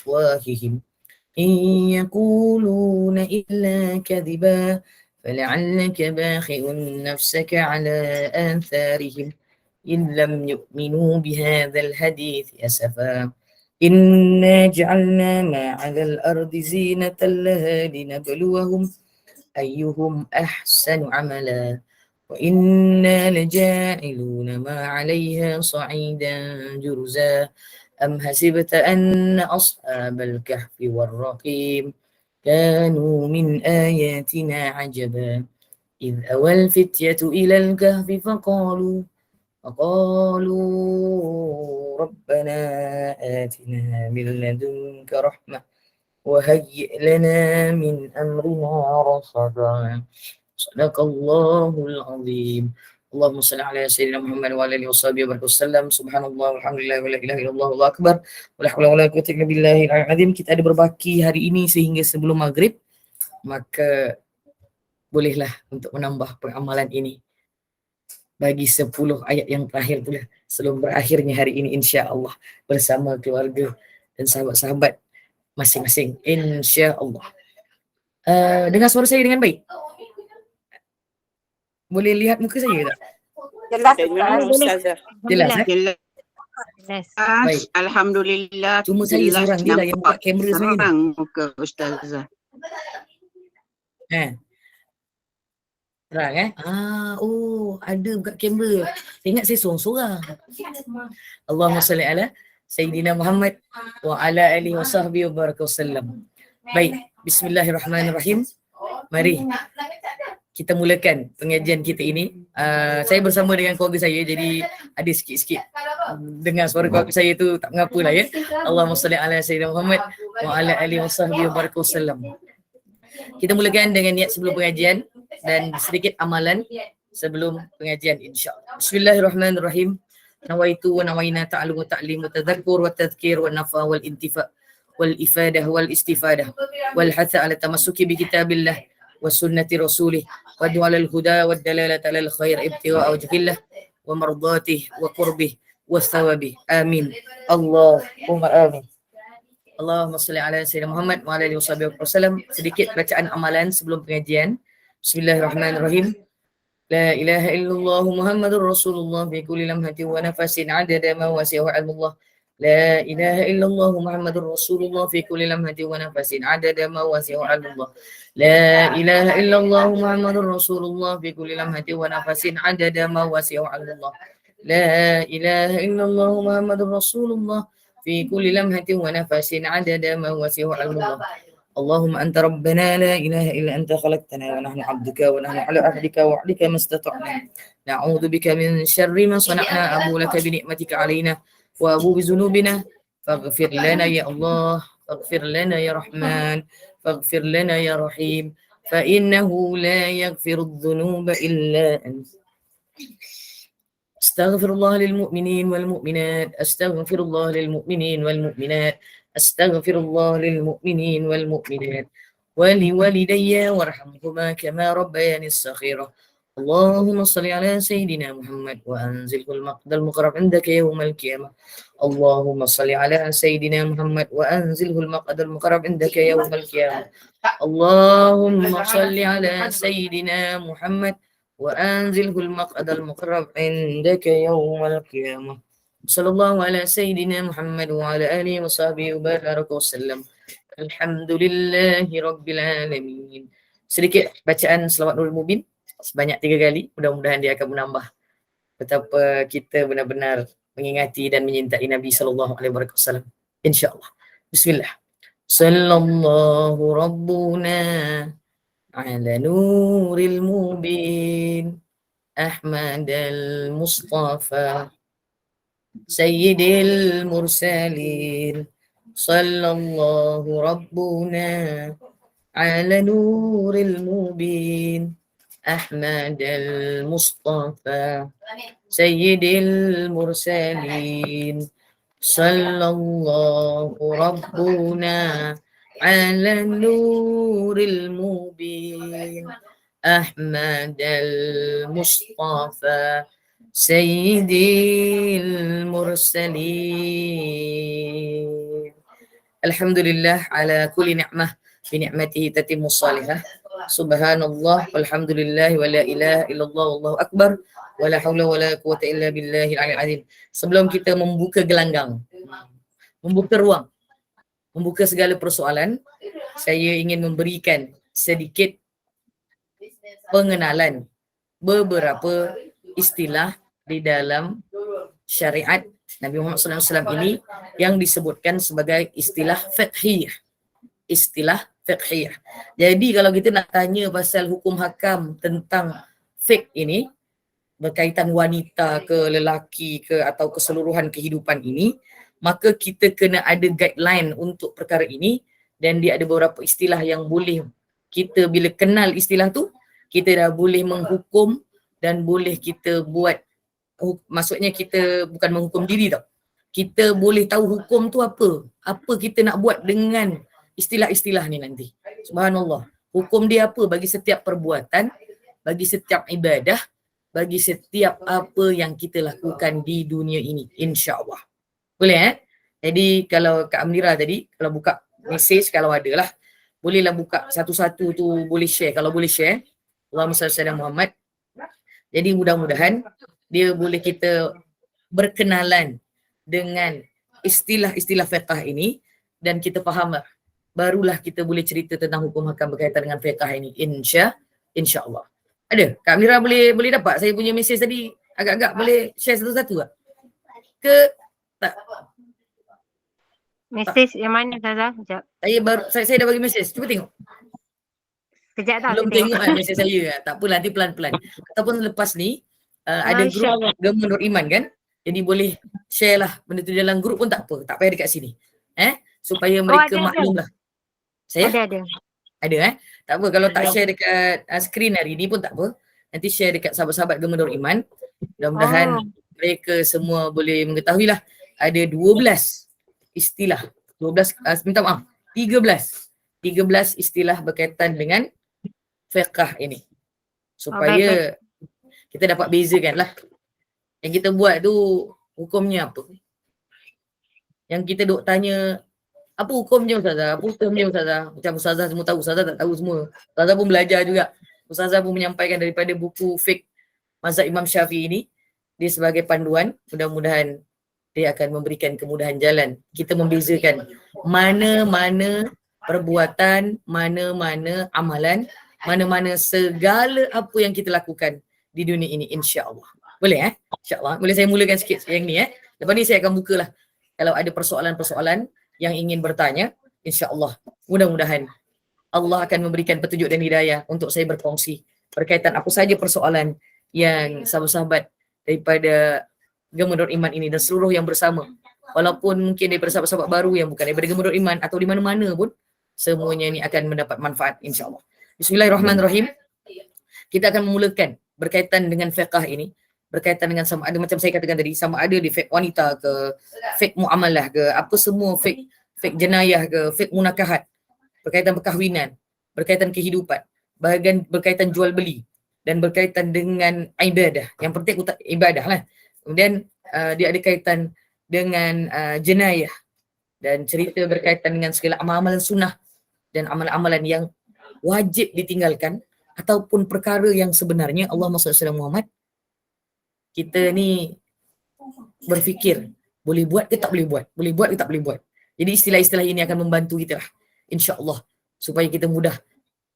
أفواههم إن يقولون إلا كذبا فلعلك باخع نفسك على آثارهم إن لم يؤمنوا بهذا الحديث أسفا إنا جعلنا ما على الأرض زينة لها لنبلوهم أيهم أحسن عملا وإنا لجاعلون ما عليها صعيدا جرزا أم حسبت أن أصحاب الكهف والرقيم كانوا من آياتنا عجبا إذ أوى الفتية إلى الكهف فقالوا ربنا آتنا من لدنك رحمة وهيئ لنا من أمرنا رشدا صدق الله العظيم. Allahumma salli ala sayyidina Muhammad wa alihi washabihi wa sallam. Subhanallah walhamdulillah wa la ilaha illallah wallahu akbar. Wa la haula wa la quwwata illa billahil aliyyil azim. Kita ada berbaki hari ini sehingga sebelum maghrib, maka bolehlah untuk menambah peramalan ini bagi 10 ayat yang terakhir pula sebelum berakhirnya hari ini insya-Allah bersama keluarga dan sahabat-sahabat masing-masing insya-Allah. Dengar suara saya dengan baik? Boleh lihat muka saya tak? Jelas, Ustazah. Jelas, Jelas. Baik. Alhamdulillah. Cuma saya seorang je lah yang buka kamera sebenarnya. Terang muka Ustazah. Terang ada buka kamera. Saya ingat saya seorang-seorang. Allahumma salli ala Sayyidina Muhammad wa ala alihi wa sahbihi wa baraka wasallam. Baik, bismillahirrahmanirrahim. Mari kita mulakan pengajian kita ini. Saya bersama dengan keluarga saya, jadi ada sikit-sikit dengar suara keluarga saya tu tak mengapalah ya. Allahumma salli ala Sayyidina Muhammad wa ala alihi wa sahbihi wa baraka wasallam. Kita mulakan dengan niat sebelum pengajian dan sedikit amalan sebelum pengajian insya-Allah. Bismillahirrahmanirrahim. Nawaitu wa nawaina ta'allum wa ta'lim wa tadhakkur wa tadhkir wa nafa wal intifa wal ifadah wal istifadah wal hatha ala tamassuki bi kitabillah wa sunnati rasulih wa du'a al huda wa dalalata al khair ibtigha wajhillah wa mardatih wa qurbih wa thawabih. Amin. Allahumma amin. Allahumma salli ala sayyidina Muhammad wa ala alihi wasallam. Sedikit bacaan amalan sebelum pengajian. Bismillahirrahmanirrahim. La ilaha illallah Muhammadur Rasulullah fi kulli lamhatin wa nafasin adada ma wasi'ahu ilmullah. La ilaha illallah Muhammadur Rasulullah fi kulli lamhatin wa nafasin adada ma wasi'ahu ilmullah. La ilaha illallah Muhammadur Rasulullah fi kulli lamhatin wa nafasin adada ma wasi'ahu ilmullah. La ilaha illallah Muhammadur Rasulullah في كل لمحة ونفس عدد ما وسعه علم الله. اللهم أنت ربنا لا إله إلا أنت خلقتنا ونحن عبدك ونحن على عهدك ووعدك ما استطعنا نعوذ بك من شر ما صنعنا أبو لك بنعمتك علينا وأبو بذنوبنا فاغفر لنا يا الله فاغفر لنا يا رحمن فاغفر لنا يا رحيم فإنه لا يغفر الذنوب إلا أنت. أستغفر الله للمؤمنين والمؤمنات أستغفر الله للمؤمنين والمؤمنات أستغفر الله للمؤمنين والمؤمنات ولوالدي وارحمهما كما ربياني صغيرا. اللهم صل على سيدنا محمد وأنزله المقعد المقرب عندك يوم القيامة. اللهم صل على سيدنا محمد وأنزله المقعد المقرب عندك يوم القيامة. اللهم صل على سيدنا محمد وأنزله المقعد المقرب عندك يوم القيامة. صلى الله على سيدنا محمد وعلى آله وصحبه وبارك وسلم. Alhamdulillahi Rabbil Alamin. Sedikit bacaan selawat Nurul Mubin sebanyak 3 kali. Mudah-mudahan dia akan menambah betapa kita benar-benar mengingati dan menyintai Nabi sallallahu alaihi wasallam. InsyaAllah. Bismillah. Sallallahu Rabbuna على نور المبين أحمد المصطفى سيد المرسلين صلى الله ربنا على نور المبين أحمد المصطفى سيد المرسلين صلى الله ربنا على النور المبين أحمد المصطفى سيد المرسلين Alhamdulillah ala kulli ni'mah bi ni'matihi tatimmus salihah. Subhanallah walhamdulillah wa la ilaha illallah wallahu akbar wa la haula wa la quwwata illa billahil aliyyil azim. Sebelum kita membuka gelanggang, membuka ruang, membuka segala persoalan, saya ingin memberikan sedikit pengenalan beberapa istilah di dalam syariat Nabi Muhammad SAW ini yang disebutkan sebagai istilah fiqhiyah. Istilah fiqhiyah. Jadi kalau kita nak tanya pasal hukum hakam tentang fiqh ini, berkaitan wanita ke lelaki ke atau keseluruhan kehidupan ini, maka kita kena ada guideline untuk perkara ini, dan dia ada beberapa istilah yang boleh kita bila kenal istilah tu, kita dah boleh menghukum dan boleh kita buat, maksudnya kita bukan menghukum diri tau. Kita boleh tahu hukum tu apa. Apa kita nak buat dengan istilah-istilah ni nanti. Subhanallah. Hukum dia apa bagi setiap perbuatan, bagi setiap ibadah, bagi setiap apa yang kita lakukan di dunia ini. InsyaAllah. Boleh Jadi kalau Kak Amira tadi, kalau buka mesej, kalau ada lah, bolehlah buka satu-satu tu, boleh share. Kalau boleh share, Allahumma salli ala Muhammad. Jadi mudah-mudahan dia boleh kita berkenalan dengan istilah-istilah fiqh ini dan kita faham lah. Barulah kita boleh cerita tentang hukum hakam berkaitan dengan fiqh ini. InsyaAllah. Ada? Kak Amira boleh dapat saya punya mesej tadi? Agak-agak boleh share satu-satu tak? Ke tak? Mesej yang mana Ustazah? Sekejap. Saya dah bagi mesej. Cuba tengok. Sekejap tau. Belum tengok mesej saya. Tak apa, nanti pelan-pelan. Ataupun lepas ni ada grup Gema Nur Iman kan? Jadi boleh share lah benda tu dalam grup pun tak apa. Tak payah dekat sini. Supaya mereka maklum lah. Saya? Ada Tak apa, kalau tak share dekat skrin hari ni pun tak apa. Nanti share dekat sahabat-sahabat Gema Nur Iman. Mudah-mudahan mereka semua boleh mengetahui lah. Ada 12 istilah. 13 istilah berkaitan dengan fiqh ini. Supaya kita dapat bezakan lah. Yang kita buat tu hukumnya apa. Yang kita duk tanya, apa hukumnya Ustazah? Apa hukumnya Ustazah? Macam Ustazah semua tahu, Ustazah tak tahu semua. Ustazah pun belajar juga. Ustazah pun menyampaikan daripada buku fiqh mazhab Imam Syafi'i ini. Dia sebagai panduan, mudah-mudahan dia akan memberikan kemudahan jalan. Kita membezakan mana-mana perbuatan, mana-mana amalan, mana-mana segala apa yang kita lakukan di dunia ini, insya-Allah. Boleh InsyaAllah. Boleh saya mulakan sikit yang ni Lepas ni saya akan bukalah. Kalau ada persoalan-persoalan yang ingin bertanya, insya-Allah. Mudah-mudahan Allah akan memberikan petunjuk dan hidayah untuk saya berkongsi berkaitan apa saja persoalan yang sahabat-sahabat daripada Gema Nur Iman ini dan seluruh yang bersama. Walaupun mungkin daripada sahabat-sahabat baru yang bukan daripada Gema Nur Iman atau di mana-mana pun, semuanya ini akan mendapat manfaat insya-Allah. Bismillahirrahmanirrahim. Kita akan memulakan berkaitan dengan fiqh ini. Berkaitan dengan sama ada macam saya katakan tadi, sama ada di fiqh wanita ke, fiqh muamalah ke, apa semua fiqh jenayah ke, fiqh munakahat, berkaitan perkahwinan, berkaitan kehidupan, bahagian berkaitan jual beli dan berkaitan dengan ibadah. Yang penting ibadah lah. Kemudian dia ada kaitan dengan jenayah dan cerita berkaitan dengan segala amalan sunnah dan amalan-amalan yang wajib ditinggalkan ataupun perkara yang sebenarnya Allahumma salli ala Muhammad, kita ni berfikir boleh buat ke tak boleh buat, boleh buat ke tak boleh buat. Jadi istilah-istilah ini akan membantu kita lah, insya-Allah, supaya kita mudah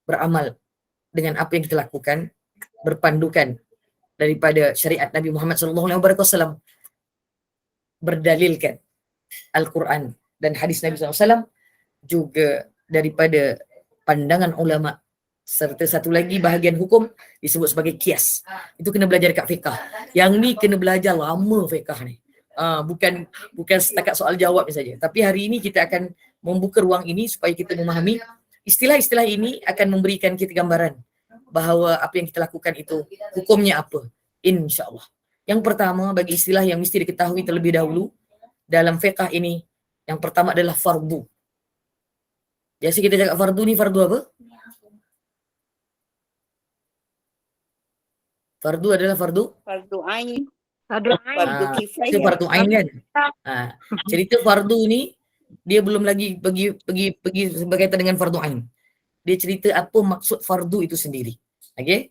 beramal dengan apa yang kita lakukan, berpandukan daripada syariat Nabi Muhammad SAW, berdalilkan Al-Quran dan hadis Nabi SAW, juga daripada pandangan ulama. Serta satu lagi bahagian hukum disebut sebagai kias. Itu kena belajar dekat fiqh. Yang ni kena belajar lama fiqh ni. Bukan setakat soal jawab saja. Tapi hari ini kita akan membuka ruang ini supaya kita memahami istilah-istilah ini akan memberikan kita gambaran bahawa apa yang kita lakukan itu hukumnya apa, insya-Allah. Yang pertama bagi istilah yang mesti diketahui terlebih dahulu dalam fiqh ini, yang pertama adalah fardu. Biasa kita cakap fardu ni fardu apa? Fardu adalah fardu Ain. Fardu Ain. Fardu kifayah. Itu fardu ain kan? Cerita fardu ni Dia belum lagi pergi berkaitan dengan fardu ain. Dia cerita apa maksud fardu itu sendiri. Okey?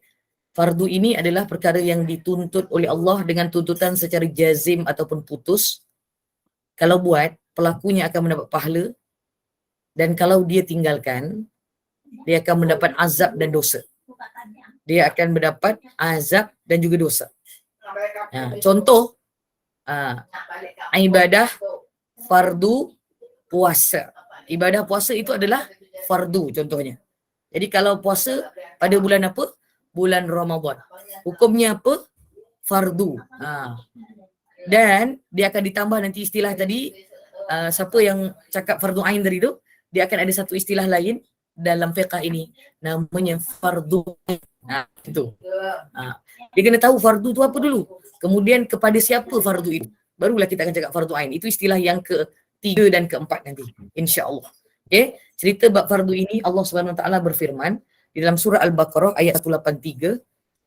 Fardu ini adalah perkara yang dituntut oleh Allah dengan tuntutan secara jazim ataupun putus. Kalau buat, pelakunya akan mendapat pahala, dan kalau dia tinggalkan, dia akan mendapat azab dan dosa. Dia akan mendapat azab dan juga dosa. Contoh, ibadah fardu puasa. Ibadah puasa itu adalah fardu contohnya. Jadi kalau puasa pada bulan apa? Bulan Ramadan. Hukumnya apa? Fardu. Dan dia akan ditambah nanti istilah tadi, siapa yang cakap fardu ain tadi tu, dia akan ada satu istilah lain dalam fiqh ini, namanya fardu ain. Itu. Dia kena tahu fardu tu apa dulu. Kemudian kepada siapa fardu itu. Barulah kita akan cakap fardu ain. Itu istilah yang ketiga dan keempat nanti, insya-Allah. Okey, cerita bab fardu ini Allah Subhanahu Wa Taala berfirman di dalam surah Al-Baqarah ayat 183,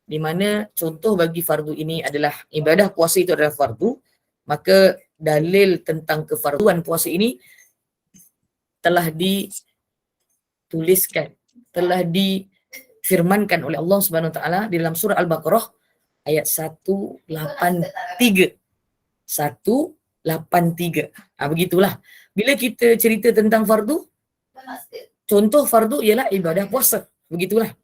di mana contoh bagi fardu ini adalah ibadah puasa itu adalah fardu, maka dalil tentang kefarduan puasa ini telah dituliskan, telah difirmankan oleh Allah Subhanahu Wa Taala di dalam surah Al-Baqarah ayat 183. 183. Begitulah. Bila kita cerita tentang fardu, contoh fardu ialah ibadah puasa. Begitulah.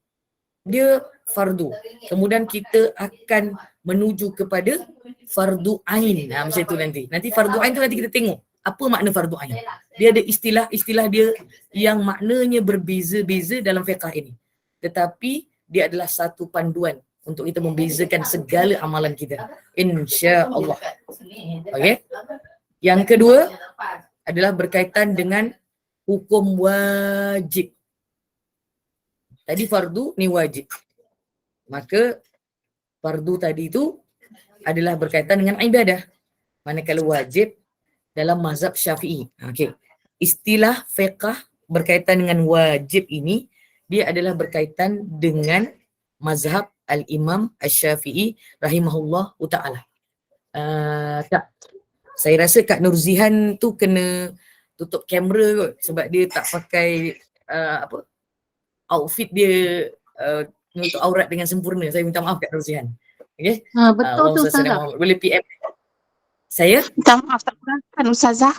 Dia fardu. Kemudian kita akan menuju kepada fardu ain. Macam itu nanti. Nanti fardu ain tu nanti kita tengok apa makna fardu ain. Dia ada istilah-istilah dia yang maknanya berbeza-beza dalam fiqh ini. Tetapi dia adalah satu panduan untuk kita membezakan segala amalan kita, insya-Allah. Okey. Yang kedua adalah berkaitan dengan hukum wajib. Tadi fardu ni wajib. Maka fardu tadi itu adalah berkaitan dengan ibadah. Manakala wajib dalam mazhab Syafi'i. Okey. Istilah fiqh berkaitan dengan wajib ini, dia adalah berkaitan dengan mazhab Al-Imam Asy-Syafi'i rahimahullah ta'ala. Tak. Saya rasa Kak Nurzihan tu kena tutup kamera kot sebab dia tak pakai outfit dia untuk aurat dengan sempurna. Saya minta maaf Kak Nurzihan. Okey? Betul tu Ustazah. Boleh PM saya? Minta maaf tak kan Ustazah.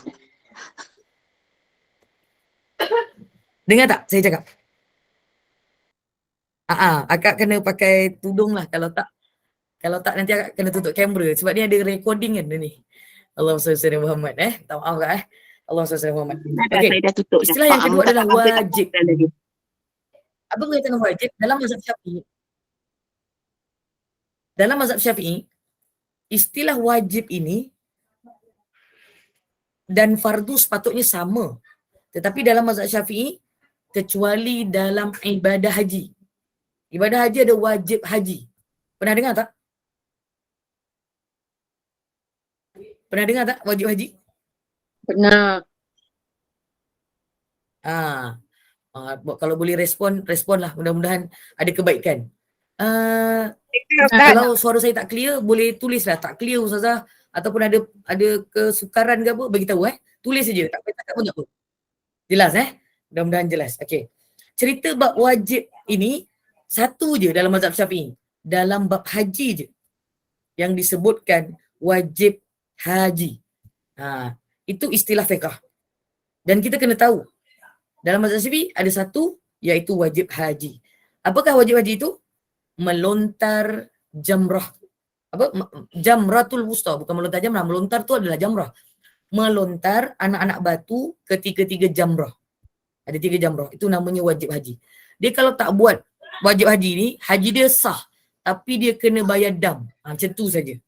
Dengar tak saya cakap? Akak kena pakai tudung lah, kalau tak nanti akak kena tutup kamera sebab dia ada recording kan dia ni. Allahumma salli ala Muhammad. Tak maaf kak Allahumma salli ala Muhammad. Okey. Saya dah tutup. Istilah yang kedua adalah wajib. Apa berkaitan dengan wajib dalam mazhab Syafi'i? Dalam mazhab Syafi'i, istilah wajib ini dan fardu sepatutnya sama. Tetapi dalam mazhab Syafi'i, kecuali dalam ibadah haji. Ibadah haji ada wajib haji. Pernah dengar tak? Pernah dengar tak wajib haji? Pernah. Kalau boleh responlah. Mudah-mudahan ada kebaikan. Kalau suara saya tak clear, boleh tulislah. Tak clear Ustazah, ataupun ada kesukaran ke apa, bagi tahu Tulis saja. Tak payah cakap pun tak apa. Jelas Mudah-mudahan jelas. Okey. Cerita bab wajib ini satu je dalam mazhab Syafi'i. Dalam bab haji je yang disebutkan wajib haji. Itu istilah fiqh. Dan kita kena tahu dalam mazhab Syafi'i ada satu, iaitu wajib haji. Apakah wajib haji itu? Melontar jamrah. Jamratul wusta, bukan melontar jamrah. Melontar tu adalah jamrah. Melontar anak-anak batu ketiga-tiga jamrah. Ada 3 jamrah. Itu namanya wajib haji. Dia kalau tak buat wajib haji ni, haji dia sah. Tapi dia kena bayar dam. Macam tu saja.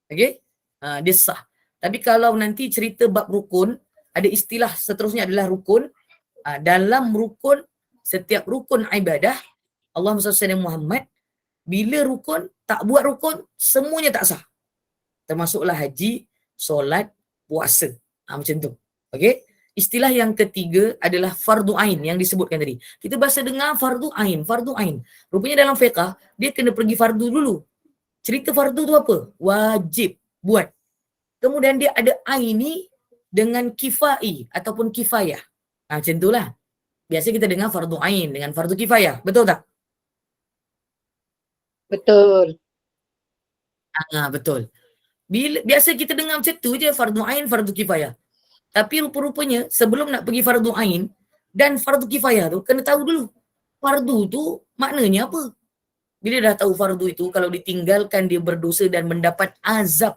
Okey? Dia sah. Tapi kalau nanti cerita bab rukun, ada istilah seterusnya adalah rukun. Dalam rukun, setiap rukun ibadah, Allahumma salli ala Muhammad, bila rukun, tak buat rukun, semuanya tak sah. Termasuklah haji, solat, puasa. Macam tu. Okey? Istilah yang ketiga adalah fardu ain yang disebutkan tadi. Kita bahasa dengar fardu ain. Rupanya dalam fiqh, dia kena pergi fardu dulu. Cerita fardu tu apa? Wajib buat. Kemudian dia ada aini, dengan kifai ataupun kifayah. Macam itulah. Biasa kita dengar fardu ain dengan fardu kifayah. Betul tak? Betul. Betul. Biasa kita dengar macam tu je, fardu ain, fardu kifayah. Tapi rupa-rupanya sebelum nak pergi fardu ain dan fardu kifayah tu, kena tahu dulu fardu tu maknanya apa. Bila dah tahu fardu itu, kalau ditinggalkan dia berdosa dan mendapat azab.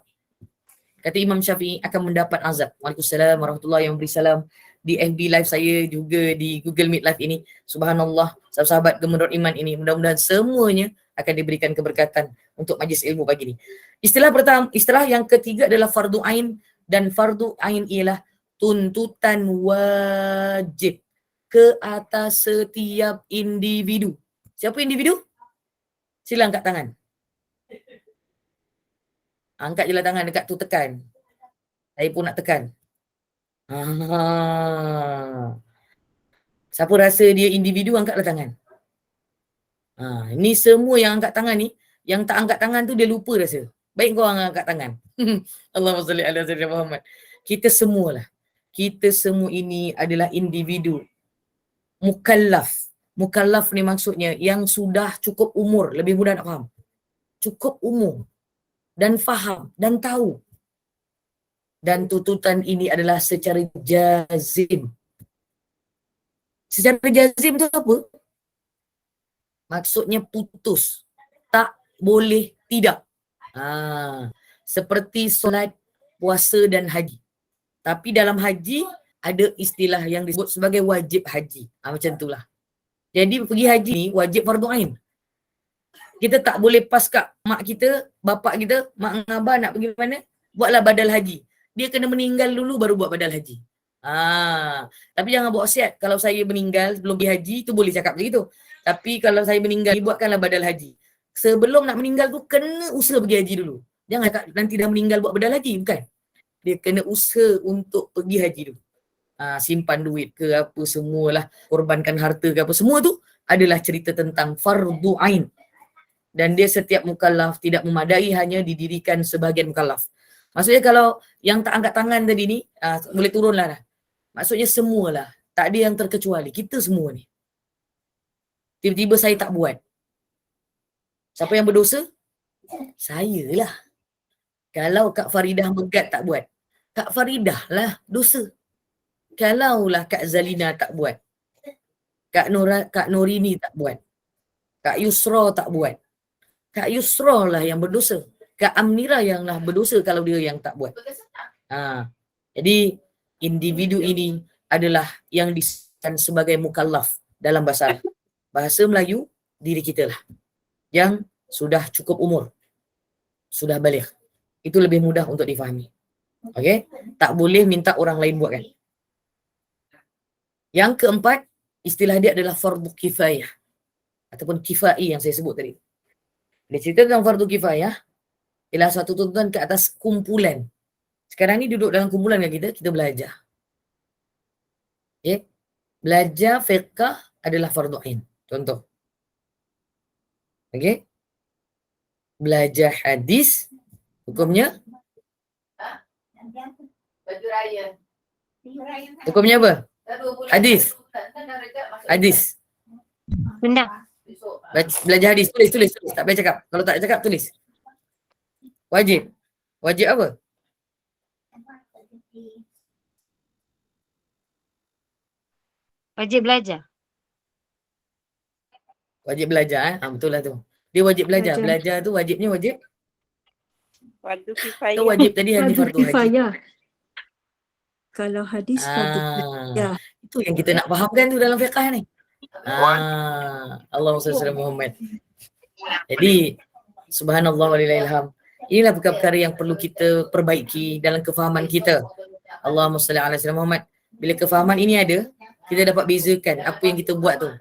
Kata Imam Syafi'i akan mendapat azab. Waalaikumsalam warahmatullahi wabarakatuh. Di FB live saya juga, di Google Meet live ini. Subhanallah, sahabat-sahabat Gemerut Iman ini, mudah-mudahan semuanya akan diberikan keberkatan untuk majlis ilmu pagi ini. Istilah yang ketiga adalah fardu ain, dan fardu ain ialah tuntutan wajib ke atas setiap individu. Siapa individu? Sila angkat tangan. Angkat je lah tangan dekat tu, tekan. Saya pun nak tekan. Siapa rasa dia individu, angkatlah tangan. Ini semua yang angkat tangan ni, yang tak angkat tangan tu dia lupa rasa. Baik kau angkat tangan. Allahumma salli ala sayyidina Muhammad. Kita semualah. Kita semua ini adalah individu. Mukallaf. Mukallaf ni maksudnya yang sudah cukup umur, lebih mudah nak faham. Cukup umur dan faham dan tahu. Dan tuntutan ini adalah secara jazim. Secara jazim tu apa? Maksudnya putus. Tak boleh tidak. Seperti solat, puasa dan haji. Tapi dalam haji ada istilah yang disebut sebagai wajib haji. Macam itulah. Jadi pergi haji ni wajib fardu ain. Kita tak boleh pas kat mak kita, bapak kita, mak ngabah nak pergi mana, buatlah badal haji. Dia kena meninggal dulu baru buat badal haji. Tapi jangan buat wasiat. Kalau saya meninggal sebelum pergi haji, tu boleh cakap begitu. Tapi kalau saya meninggal, buatkanlah badal haji. Sebelum nak meninggal tu, kena usaha pergi haji dulu. Jangan cakap nanti dah meninggal buat badal haji. Bukan. Dia kena usaha untuk pergi haji dulu. Simpan duit ke apa semualah, korbankan harta ke apa, semua tu adalah cerita tentang fardu ain. Dan dia setiap mukallaf, tidak memadai hanya didirikan sebahagian mukallaf. Maksudnya kalau yang tak angkat tangan tadi ni, boleh turunlah dah. Maksudnya semualah, tak ada yang terkecuali. Kita semua ni. Tiba-tiba saya tak buat. Siapa yang berdosa? Saya lah. Kalau Kak Faridah Megat tak buat, Kak Faridah lah dosa. Kalaulah Kak Zalina tak buat, Kak Norini tak buat, Kak Yusra tak buat, Kak Yusra lah yang berdosa. Kak Amnira yang lah berdosa kalau dia yang tak buat. Jadi individu ini adalah yang disebutkan sebagai mukallaf dalam bahasa Arab. Bahasa Melayu, diri kita lah yang sudah cukup umur, sudah baligh. Itu lebih mudah untuk difahami. Okey? Tak boleh minta orang lain buatkan. Yang keempat, istilah dia adalah fardu kifayah ataupun kifai yang saya sebut tadi. Dia cerita tentang fardu kifayah ialah suatu tuntutan ke atas kumpulan. Sekarang ni duduk dalam kumpulan dengan kita belajar. Okay? Belajar fiqh adalah fardu ain. Contoh. Okey? Belajar hadis hukumnya hukumnya apa? Hadis. Hadis. Benda. Belajar hadis. Tulis. Tak payah cakap. Kalau tak cakap, tulis. Wajib. Wajib apa? Wajib belajar. Wajib belajar. Betul lah tu. Dia wajib belajar. Belajar tu wajibnya wajib. Fardu kifayah. Atau wajib tadi hanya fardu haji. kifayah. Kalau hadis fardu kifayah. Itu yang kita nak fahamkan tu dalam fiqh ni. Allahumma salli ala Muhammad. Jadi subhanallah walillahilham. Inilah perkara-perkara yang perlu kita perbaiki dalam kefahaman kita. Allahumma salli ala Muhammad. Bila kefahaman ini ada, kita dapat bezakan apa yang kita buat tu.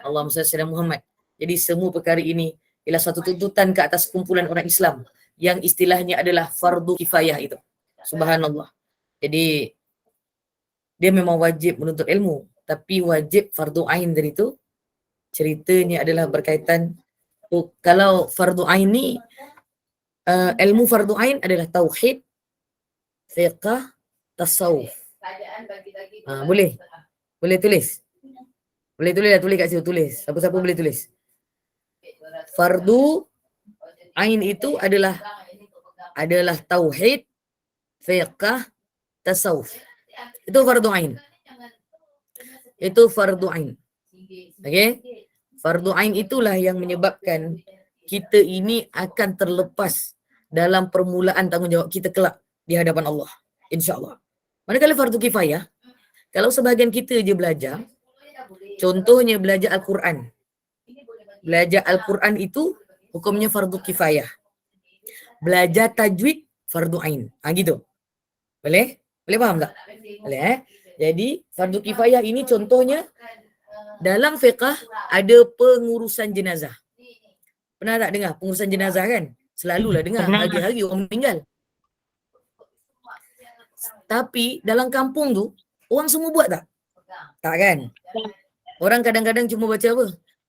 Allahumma salli ala Muhammad. Jadi semua perkara ini ialah satu tuntutan ke atas kumpulan orang Islam yang istilahnya adalah fardu kifayah itu. Subhanallah. Jadi dia memang wajib menuntut ilmu, tapi wajib fardu ain dari itu ceritanya adalah berkaitan kalau fardu ain ni ilmu fardu ain adalah tauhid, fiqh, tasawuf. Boleh. Boleh tulis. Boleh tulis lah, tulis kat situ, tulis. Siapa-siapa boleh tulis. Fardu ain itu adalah tauhid, fiqh, tasawuf. Itu fardu ain. Itu fardu ain. Okey? Fardu ain itulah yang menyebabkan kita ini akan terlepas dalam permulaan tanggungjawab kita kelak di hadapan Allah. InsyaAllah. Manakala fardu kifayah, kalau sebahagian kita je belajar, contohnya belajar Al-Quran. Belajar Al-Quran itu hukumnya fardu kifayah. Belajar tajwid fardu ain. Gitu. Boleh? Boleh faham tak? Boleh Jadi fardu kifayah ini contohnya dalam fiqh ada pengurusan jenazah. Pernah tak dengar pengurusan jenazah kan? Selalulah dengar hari-hari orang meninggal. Tapi dalam kampung tu orang semua buat tak? Tak kan? Orang kadang-kadang cuma baca apa?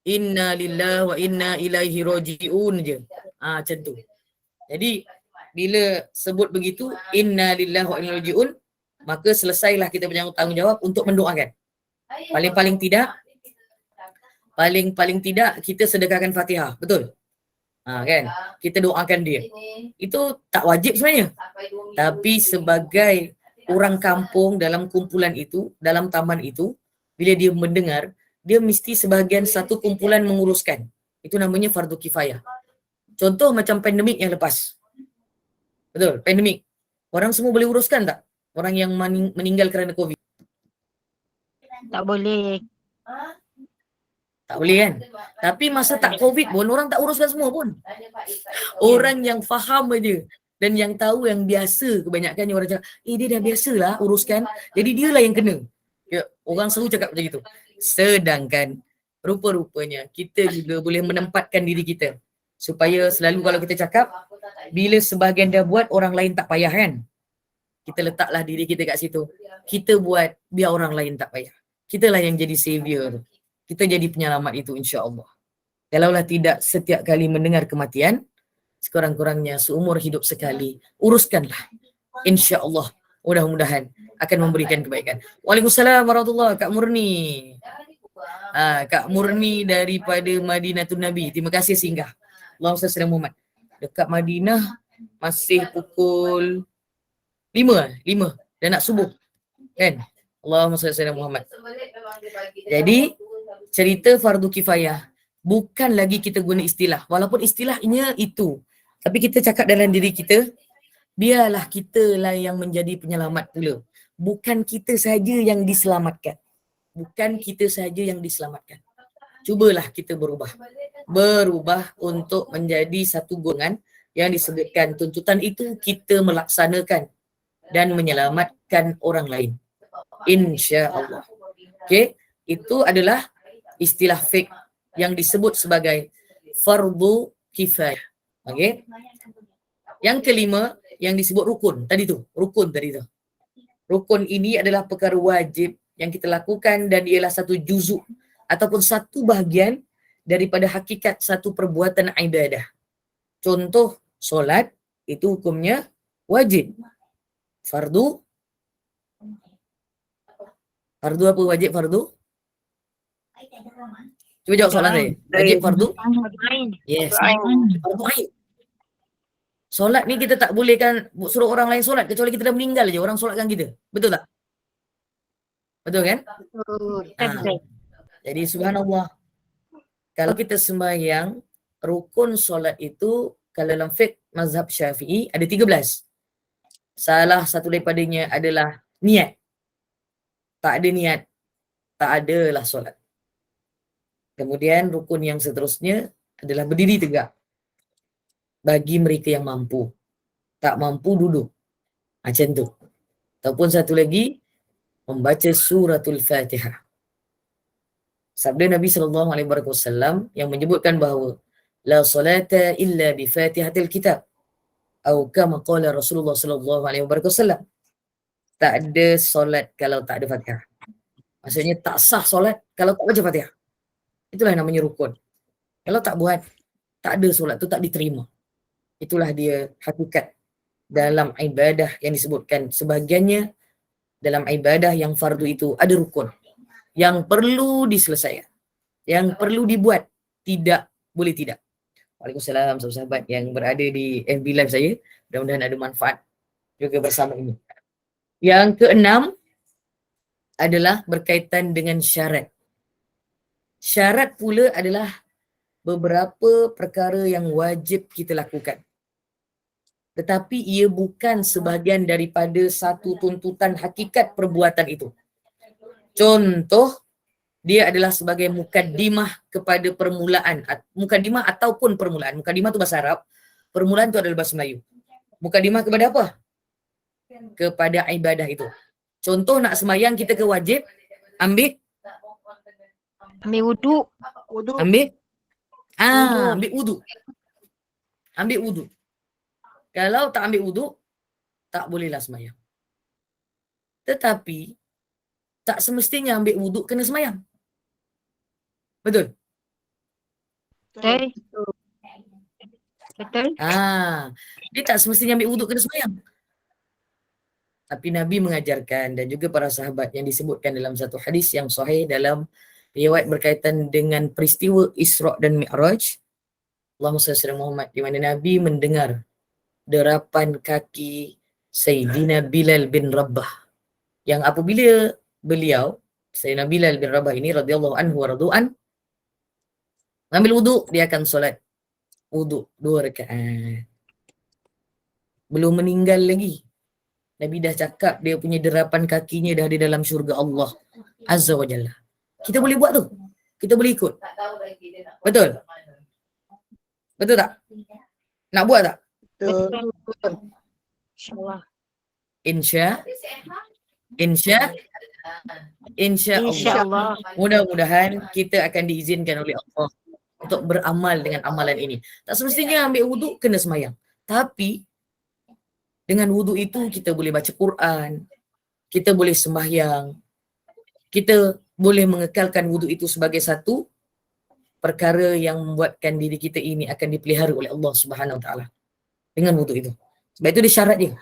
Inna lillahi wa inna ilaihi raji'un je. Macam tu. Jadi bila sebut begitu inna lillahi wa inna ilaihi raji'un, maka selesailah kita punya tanggungjawab untuk mendoakan. Paling tidak kita sedekahkan Fatihah, betul? Kan? Kita doakan dia. Itu tak wajib sebenarnya. Tapi sebagai orang kampung dalam kumpulan itu, dalam taman itu, bila dia mendengar, dia mesti sebahagian satu kumpulan menguruskan. Itu namanya fardu kifayah. Contoh macam pandemik yang lepas. Betul, pandemik. Orang semua boleh uruskan tak? Orang yang meninggal kerana COVID. Tak boleh. Tak boleh kan? Tapi masa tak COVID pun, orang tak uruskan semua pun. Orang yang faham aja. Dan yang tahu yang biasa, kebanyakannya orang cakap, dia dah biasalah uruskan. Jadi dialah yang kena. Ya, orang selalu cakap macam itu. Sedangkan rupa-rupanya kita juga boleh menempatkan diri kita. Supaya selalu kalau kita cakap, bila sebahagian dah buat, orang lain tak payah kan? Kita letaklah diri kita kat situ. Kita buat biar orang lain tak payah. Kitalah yang jadi savior. Kita jadi penyelamat itu insya-Allah. Kalaulah tidak setiap kali mendengar kematian, sekurang-kurangnya seumur hidup sekali, uruskanlah. InsyaAllah, mudah-mudahan akan memberikan kebaikan. Waalaikumsalam warahmatullahi wabarakatuh. Kak Murni. Kak Murni daripada Madinatul Nabi. Terima kasih singgah. Allahumma salli ala Muhammad. Dekat Madinah masih pukul 5 dah nak subuh. Kan? Allahumma salli ala Muhammad. Jadi cerita fardu kifayah bukan lagi kita guna istilah. Walaupun istilahnya itu. Tapi kita cakap dalam diri kita, biarlah kita lah yang menjadi penyelamat pula. Bukan kita saja yang diselamatkan. Bukan kita saja yang diselamatkan. Cubalah kita berubah. Berubah untuk menjadi satu golongan yang disebutkan tuntutan itu kita melaksanakan dan menyelamatkan orang lain. InsyaAllah. Okay? Itu adalah istilah fiqh yang disebut sebagai fardu kifayah. Okey. Yang kelima yang disebut rukun tadi tu. Rukun ini adalah perkara wajib yang kita lakukan dan ialah satu juzuk ataupun satu bahagian daripada hakikat satu perbuatan ibadah. Contoh solat itu hukumnya wajib. Fardu apa wajib fardu? Cuba jawab soalan saya. Wajib fardu? Yes. Fardu ain. Solat ni kita tak boleh kan suruh orang lain solat kecuali kita dah meninggal je orang solatkan kita. Betul tak? Betul kan? Jadi subhanallah. Kalau kita sembahyang rukun solat itu kalau dalam fiqh mazhab Syafi'i ada 13. Salah satu daripadanya adalah niat. Tak ada niat, tak adalah solat. Kemudian rukun yang seterusnya adalah berdiri tegak. Bagi mereka yang mampu. Tak mampu duduk. Macam tu. Ataupun satu lagi, membaca suratul Fatihah. Sabda Nabi SAW yang menyebutkan bahawa la salata illa bi Fatihatil Kitab. Atau kama qala Rasulullah SAW. Tak ada solat kalau tak ada Fatihah. Maksudnya tak sah solat kalau tak baca Fatihah. Itulah namanya rukun. Kalau tak buat, tak ada solat tu tak diterima. Itulah dia hakikat dalam ibadah yang disebutkan. Sebahagiannya dalam ibadah yang fardu itu ada rukun yang perlu diselesaikan, yang perlu dibuat, tidak boleh tidak. Waalaikumsalam sahabat yang berada di FB Live saya, mudah-mudahan ada manfaat juga bersama ini. Yang keenam adalah berkaitan dengan syarat. Syarat pula adalah beberapa perkara yang wajib kita lakukan. Tetapi ia bukan sebahagian daripada satu tuntutan hakikat perbuatan itu. Contoh, dia adalah sebagai mukaddimah kepada permulaan. Mukaddimah ataupun permulaan. Mukaddimah itu bahasa Arab. Permulaan itu adalah bahasa Melayu. Mukaddimah kepada apa? Kepada ibadah itu. Contoh nak semayang kita ke wajib, ambil wuduk. ambil wudu. Ambil wudu. Kalau tak ambil wudu, tak bolehlah semayang. Tetapi, tak semestinya ambil wudu kena semayang. Betul? Betul. Betul. Dia tak semestinya ambil wudu kena semayang. Tapi Nabi mengajarkan dan juga para sahabat yang disebutkan dalam satu hadis yang sahih dalam riwayat berkaitan dengan peristiwa Isra' dan Mi'raj. Allahumma salli ala Muhammad, di mana Nabi mendengar derapan kaki Sayyidina Bilal bin Rabah, yang apabila beliau Sayyidina Bilal bin Rabah ini radhiyallahu anhu wa radu'an mengambil wudu, dia akan solat wudu 2 rakaat. Belum meninggal lagi, Nabi dah cakap dia punya derapan kakinya dah ada dalam syurga Allah Azza wa Jalla. Kita boleh buat tu, kita boleh ikut. Betul? Betul tak? Nak buat tak? Betul. InsyaAllah. InsyaAllah. Mudah-mudahan kita akan diizinkan oleh Allah untuk beramal dengan amalan ini. Tak semestinya ambil wuduk kena semayang. Tapi dengan wuduk itu kita boleh baca Quran, kita boleh sembahyang, kita boleh mengekalkan wuduk itu sebagai satu perkara yang membuatkan diri kita ini akan dipelihara oleh Allah Subhanahu Wa Taala dengan wuduk itu. Sebab itu dia syarat dia.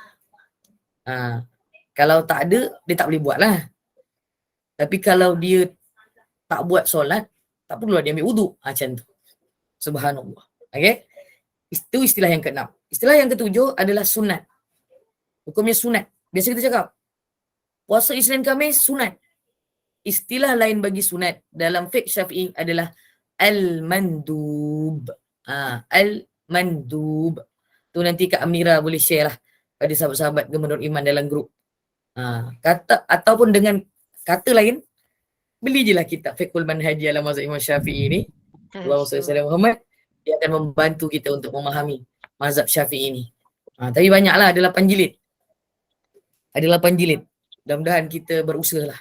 Kalau tak ada, dia tak boleh buat lah. Tapi kalau dia tak buat solat, tak perlulah dia ambil wuduk. Macam tu. Subhanallah. Okay? Itu istilah yang ke-6. Istilah yang ke-7 adalah sunat. Hukumnya sunat. Biasa kita cakap, puasa Isnin Khamis sunat. Istilah lain bagi sunat dalam fiqh Syafi'i adalah al-mandub. Al-mandub. Tu nanti Kak Amira boleh share lah pada sahabat-sahabat Gemenur Iman dalam grup. Kata ataupun dengan kata lain, beli je lah kitab Fiqhul Manhaji ala mazhab Imam Syafi'i ni. Allahumma salli ala Muhammad. Dia akan membantu kita untuk memahami mazhab Syafi'i ni. Tapi banyaklah, ada 8 jilid. Ada 8 jilid. Mudah-mudahan kita berusahalah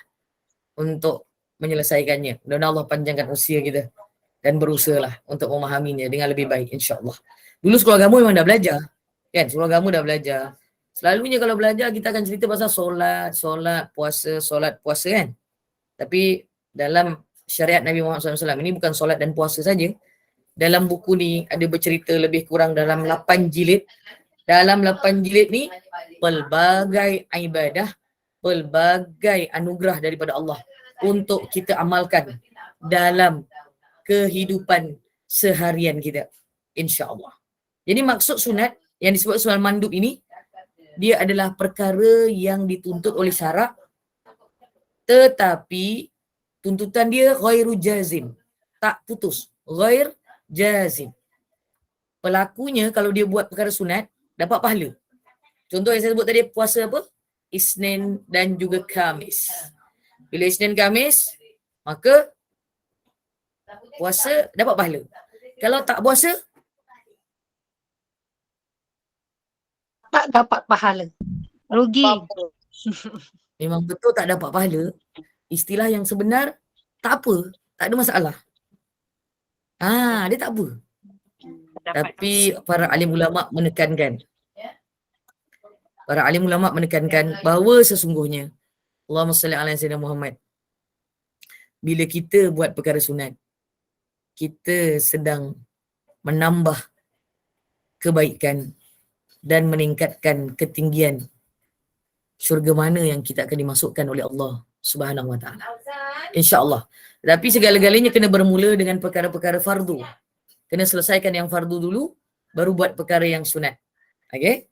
untuk menyelesaikannya. Mudah-mudahan Allah panjangkan usia kita dan berusahalah untuk memahaminya dengan lebih baik, insya-Allah. Dulu sekolah agama memang dah belajar. Kan? Sekolah agama dah belajar. Selalunya kalau belajar kita akan cerita pasal solat, puasa kan. Tapi dalam syariat Nabi Muhammad SAW ini bukan solat dan puasa saja. Dalam buku ni ada bercerita lebih kurang dalam 8 jilid. Dalam 8 jilid ni pelbagai ibadah, pelbagai anugerah daripada Allah untuk kita amalkan dalam kehidupan seharian kita, insya-Allah. Jadi maksud sunat yang disebut sunat mandub ini, dia adalah perkara yang dituntut oleh syarak, tetapi tuntutan dia ghairu jazim, tak putus, ghair jazim. Pelakunya kalau dia buat perkara sunat, dapat pahala. Contoh yang saya sebut tadi, puasa apa? Isnin dan juga Khamis. Bila Isnin Khamis, maka puasa dapat pahala. Kalau tak puasa, Tak dapat pahala. Rugi. memang betul tak dapat pahala. Istilah yang sebenar, tak apa, tak ada masalah. Dia tak apa. Tapi para alim ulama menekankan, bahawa sesungguhnya Allahumma salli ala Sayyidina Muhammad, bila kita buat perkara sunat, kita sedang menambah kebaikan dan meningkatkan ketinggian syurga mana yang kita akan dimasukkan oleh Allah Subhanahu wa taala. InsyaAllah. Tapi segala-galanya kena bermula dengan perkara-perkara fardu. Kena selesaikan yang fardu dulu, baru buat perkara yang sunat. Okey?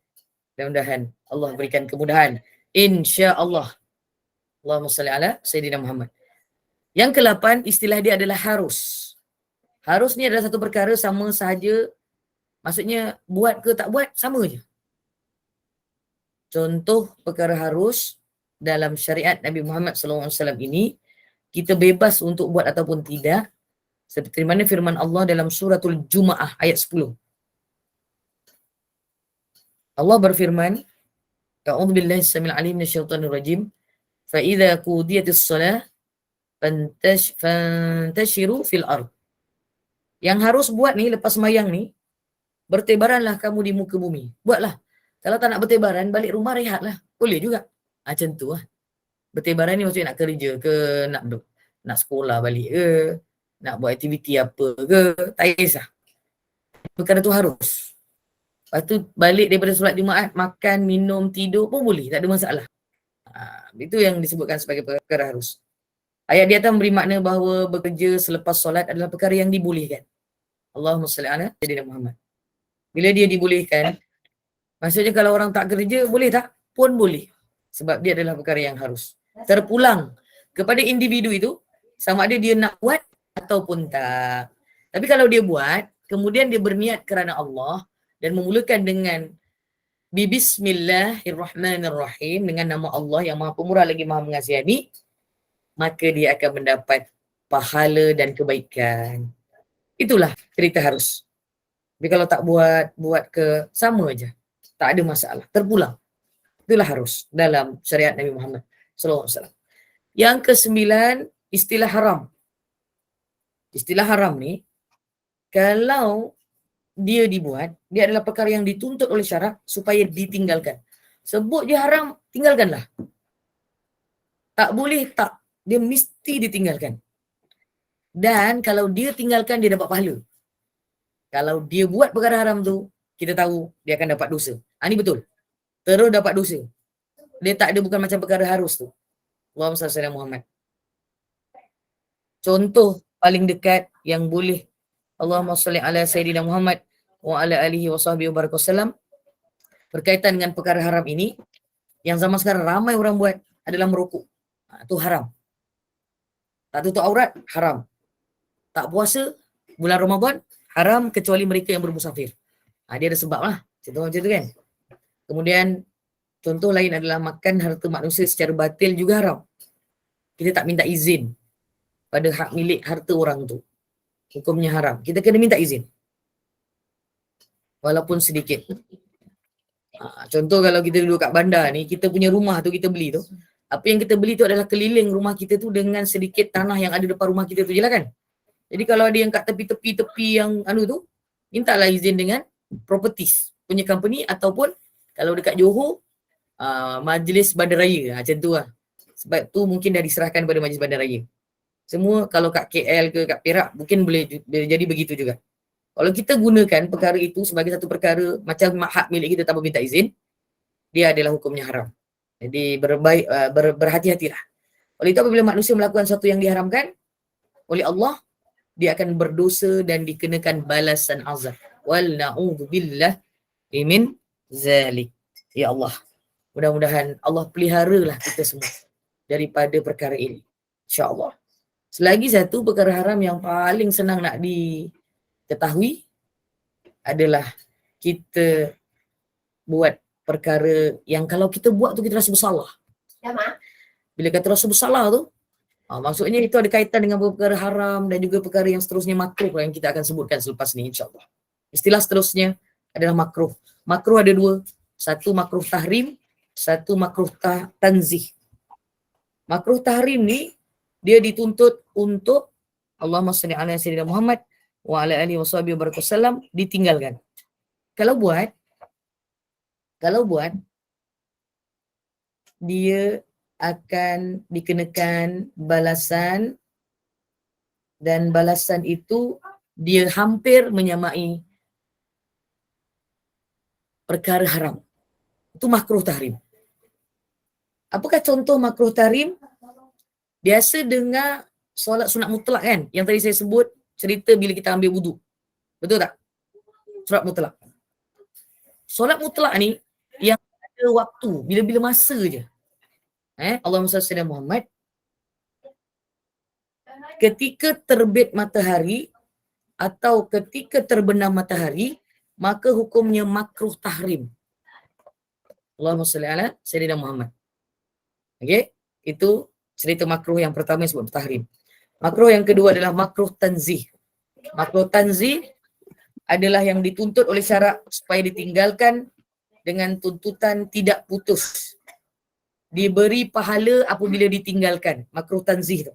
Mudah-mudahan Allah berikan kemudahan. InsyaAllah. Allahumma salli ala Sayyidina Muhammad. Yang ke-8, istilah dia adalah harus. Harus ni adalah satu perkara sama sahaja. Maksudnya buat ke tak buat, sama je. Contoh perkara harus dalam syariat Nabi Muhammad SAW ini, kita bebas untuk buat ataupun tidak. Seperti mana firman Allah dalam suratul Jumu'ah ayat 10. Allah berfirman, A'udzu billahi samil alim minasyaitonir rajim. Fa idza qudiyatis shalah fantashiru fil ard. Yang harus buat ni lepas sembahyang ni, bertebaranlah kamu di muka bumi. Buatlah. Kalau tak nak bertebaran, balik rumah rehatlah. Boleh juga. Macam tu lah. Bertebaran ni maksudnya nak kerja ke, nak sekolah balik ke, nak buat aktiviti apa ke, tak kisah. Perkara tu harus. Lepas tu balik daripada solat Jumaat, makan, minum, tidur pun boleh. Tak ada masalah. Itu yang disebutkan sebagai perkara harus. Ayat di atas memberi makna bahawa bekerja selepas solat adalah perkara yang dibolehkan. Allahumma salli ala Sayyidina Muhammad. Bila dia dibolehkan, maksudnya kalau orang tak kerja, boleh tak? Pun boleh. Sebab dia adalah perkara yang harus. Terpulang kepada individu itu, sama ada dia nak buat ataupun tak. Tapi kalau dia buat, kemudian dia berniat kerana Allah dan memulakan dengan Bismillahirrahmanirrahim, dengan nama Allah yang Maha Pemurah lagi Maha Mengasihani, maka dia akan mendapat pahala dan kebaikan. Itulah cerita harus. Tapi kalau tak buat ke sama aja. Tak ada masalah. Terpulang. Itulah harus dalam syariat Nabi Muhammad SAW. Yang ke-9, istilah haram. Istilah haram ni, kalau dia dibuat, dia adalah perkara yang dituntut oleh syarak supaya ditinggalkan. Sebut je haram, tinggalkanlah. Tak boleh tak. Dia mesti ditinggalkan. Dan kalau dia tinggalkan, dia dapat pahala. Kalau dia buat perkara haram tu, kita tahu dia akan dapat dosa. Ini betul. Terus dapat dosa. Dia tak ada, bukan macam perkara harus tu. Allahumma salli ala Muhammad. Contoh paling dekat yang boleh Allahumma salli ala Sayyidina Muhammad wa ala alihi wa sahbihi wa barakallahu berkaitan dengan perkara haram ini, yang zaman sekarang ramai orang buat adalah merokok. Itu haram. Tak tutup aurat, haram. Tak puasa bulan Ramadan, haram kecuali mereka yang bermusafir. Dia ada sebab lah. Contoh macam tu kan. Kemudian contoh lain adalah makan harta manusia secara batil juga haram. Kita tak minta izin pada hak milik harta orang tu. Hukumnya haram. Kita kena minta izin. Walaupun sedikit. Contoh kalau kita duduk kat bandar ni, kita punya rumah tu kita beli tu. Apa yang kita beli tu adalah keliling rumah kita tu dengan sedikit tanah yang ada depan rumah kita tu je lah kan. Jadi kalau ada yang kat tepi-tepi yang tu, mintalah izin dengan properties punya company, ataupun kalau dekat Johor, majlis bandaraya, macam tu lah. Sebab tu mungkin dah diserahkan pada majlis bandaraya. Semua kalau kat KL ke kat Perak, mungkin boleh jadi begitu juga. Kalau kita gunakan perkara itu sebagai satu perkara macam hak milik kita tanpa minta izin, dia adalah hukumnya haram. Jadi berhati-hatilah. Oleh itu apabila manusia melakukan sesuatu yang diharamkan oleh Allah, dia akan berdosa dan dikenakan balasan azab. Wal na'udzubillah min zalik. Ya Allah, mudah-mudahan Allah peliharalah kita semua daripada perkara ini. InsyaAllah. Selagi satu perkara haram yang paling senang nak diketahui adalah kita buat perkara yang kalau kita buat tu kita rasa bersalah. Bila kata rasa bersalah tu, maksudnya itu ada kaitan dengan perkara haram dan juga perkara yang seterusnya makruh yang kita akan sebutkan selepas ni insyaAllah. Istilah seterusnya adalah makruh. Makruh ada dua. Satu makruh tahrim, satu makruh tanzih. Makruh tahrim ni dia dituntut untuk Allahumma salli ala Sayyidina Muhammad wa ala alihi wa sahbihi wa barakallahu ditinggalkan. Kalau buat dia akan dikenakan balasan, dan balasan itu dia hampir menyamai perkara haram. Itu makruh tahrim. Apakah contoh makruh tahrim? Biasa dengar solat sunat mutlak kan? Yang tadi saya sebut cerita bila kita ambil wudu. Betul tak? Solat mutlak. Solat mutlak ni yang ada waktu, bila-bila masa je. Allahumma salli ala Muhammad. Ketika terbit matahari atau ketika terbenam matahari, maka hukumnya makruh tahrim. Allahumma salli ala Sayyidina Muhammad. Okey, itu cerita makruh yang pertama yang sebut tahrim. Makruh yang kedua adalah makruh tanzih. Makruh tanzih adalah yang dituntut oleh syarak supaya ditinggalkan dengan tuntutan tidak putus. Diberi pahala apabila ditinggalkan. Makruh tanzih tu.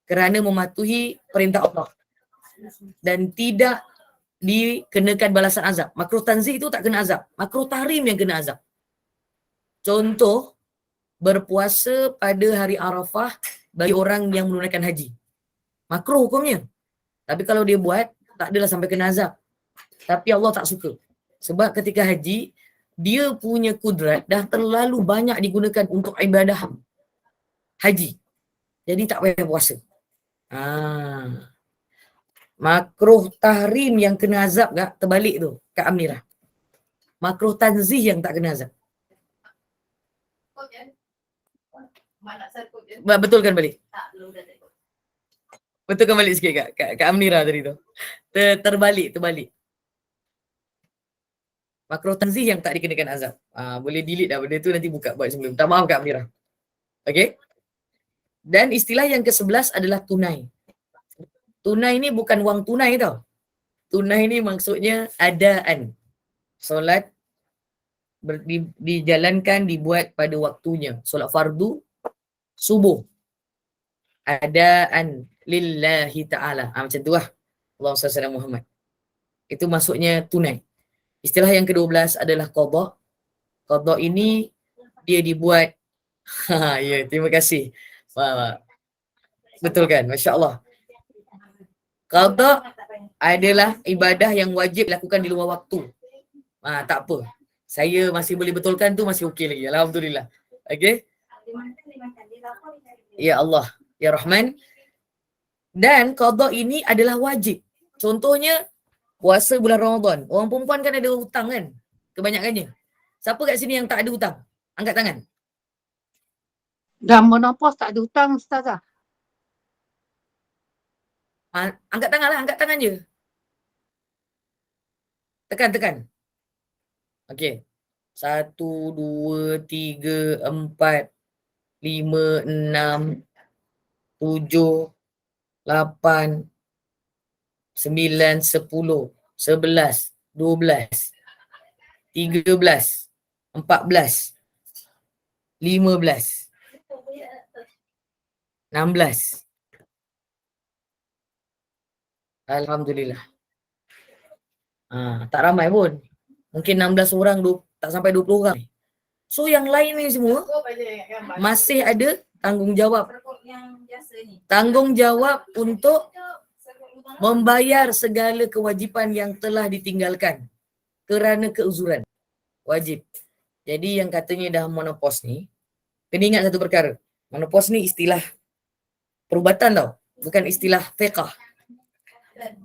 Kerana mematuhi perintah Allah. Dan tidak dikenakan balasan azab. Makruh tanzih itu tak kena azab. Makruh tahrim yang kena azab. Contoh, berpuasa pada hari Arafah bagi orang yang menunaikan haji. Makruh hukumnya. Tapi kalau dia buat, tak adalah sampai kena azab. Tapi Allah tak suka. Sebab ketika haji, dia punya kudrat dah terlalu banyak digunakan untuk ibadah haji. Jadi tak payah puasa. Makruh tahrim yang kena azab tak? Terbalik tu, Kak Amirah. Makruh tanzih yang tak kena azab. Betulkan balik. Betulkan balik sikit Kak Amirah tadi tu. Terbalik. Makruh tanzih yang tak dikenakan azab. Boleh delete dah benda tu, nanti buka buat sebelum. Tak maaf Kak Amirah. Okey. Dan istilah yang ke-11 adalah tunai. Tunai ni bukan wang tunai tau. Tunai ni maksudnya adaan. Solat dijalankan, dibuat pada waktunya. Solat fardu, subuh. Adaan lillahi ta'ala. Macam tu lah. Allahumma salli ala Muhammad. Itu maksudnya tunai. Istilah yang ke-12 adalah qada. Qada ini dia dibuat. Ya, terima kasih. Betul kan? Masya Allah. Qada adalah ibadah yang wajib dilakukan di luar waktu. Tak apa. Saya masih boleh betulkan tu, masih okey lagi. Alhamdulillah. Okey? Ya Allah. Ya Rahman. Dan qada ini adalah wajib. Contohnya, puasa bulan Ramadan. Orang perempuan kan ada hutang kan? Kebanyakannya. Siapa kat sini yang tak ada hutang? Angkat tangan. Dah menopause tak ada hutang Ustazah. Angkat tangan lah. Angkat tangan je. Tekan. Okey. 1, 2, 3, 4, 5, 6, 7, 8, 9, 10, 11, 12, 13, 14, 15, 16. Alhamdulillah. Tak ramai pun. Mungkin 16 orang, tak sampai 20 orang. So yang lain ni semua masih ada tanggungjawab. Tanggungjawab untuk membayar segala kewajipan yang telah ditinggalkan kerana keuzuran. Wajib. Jadi yang katanya dah menopause ni, kena ingat satu perkara. Menopause ni istilah perubatan tau. Bukan istilah fiqah.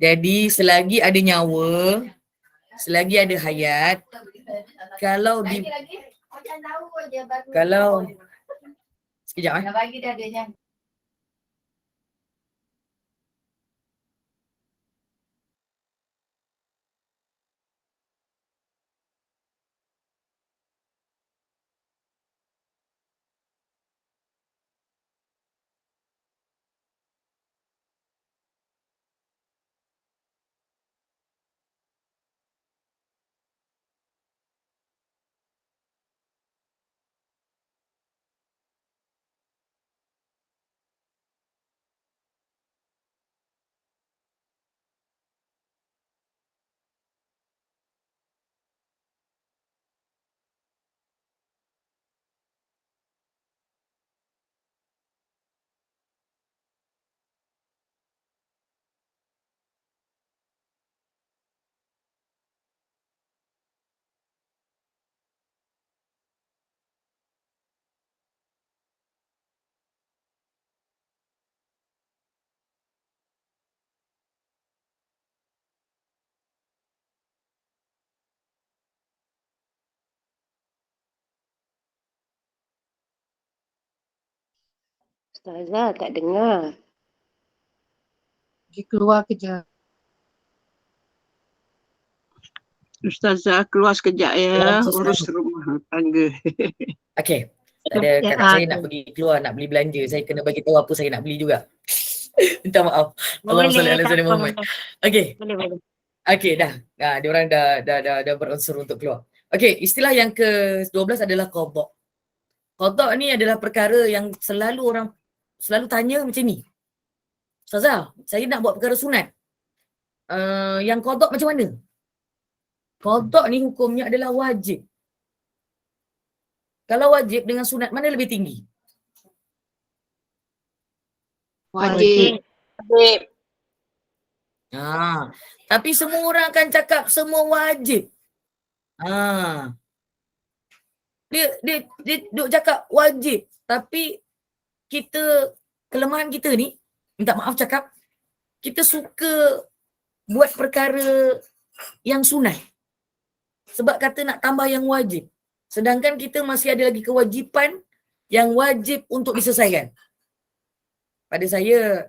Jadi selagi ada nyawa, selagi ada hayat, kalau sekejap Ustazah tak dengar. Pergi keluar kerja. Ustazah keluar sekejap ya, Lampu urus selalu. rumah tangga. Okey. Ada Ya, kakak saya ada. nak pergi keluar nak beli belanja. Saya kena bagi tahu apa saya nak beli juga. Minta maaf. Allahumma salli ala tak sayyidina apa. Muhammad. Okey. Boleh. Okey dah. Dia orang dah berunsur untuk keluar. Okey, istilah yang ke-12 adalah qada. Qada ni adalah perkara yang selalu orang selalu tanya macam ni. Ustazah, saya nak buat perkara sunat. Yang qada macam mana? Qada ni hukumnya adalah wajib. Kalau wajib dengan sunat mana lebih tinggi? Wajib. Wajib. Tapi semua orang akan cakap semua wajib. Dia duk cakap wajib, tapi kelemahan kita ni, minta maaf cakap, kita suka buat perkara yang sunat. Sebab kata nak tambah yang wajib. Sedangkan kita masih ada lagi kewajipan yang wajib untuk diselesaikan. Pada saya,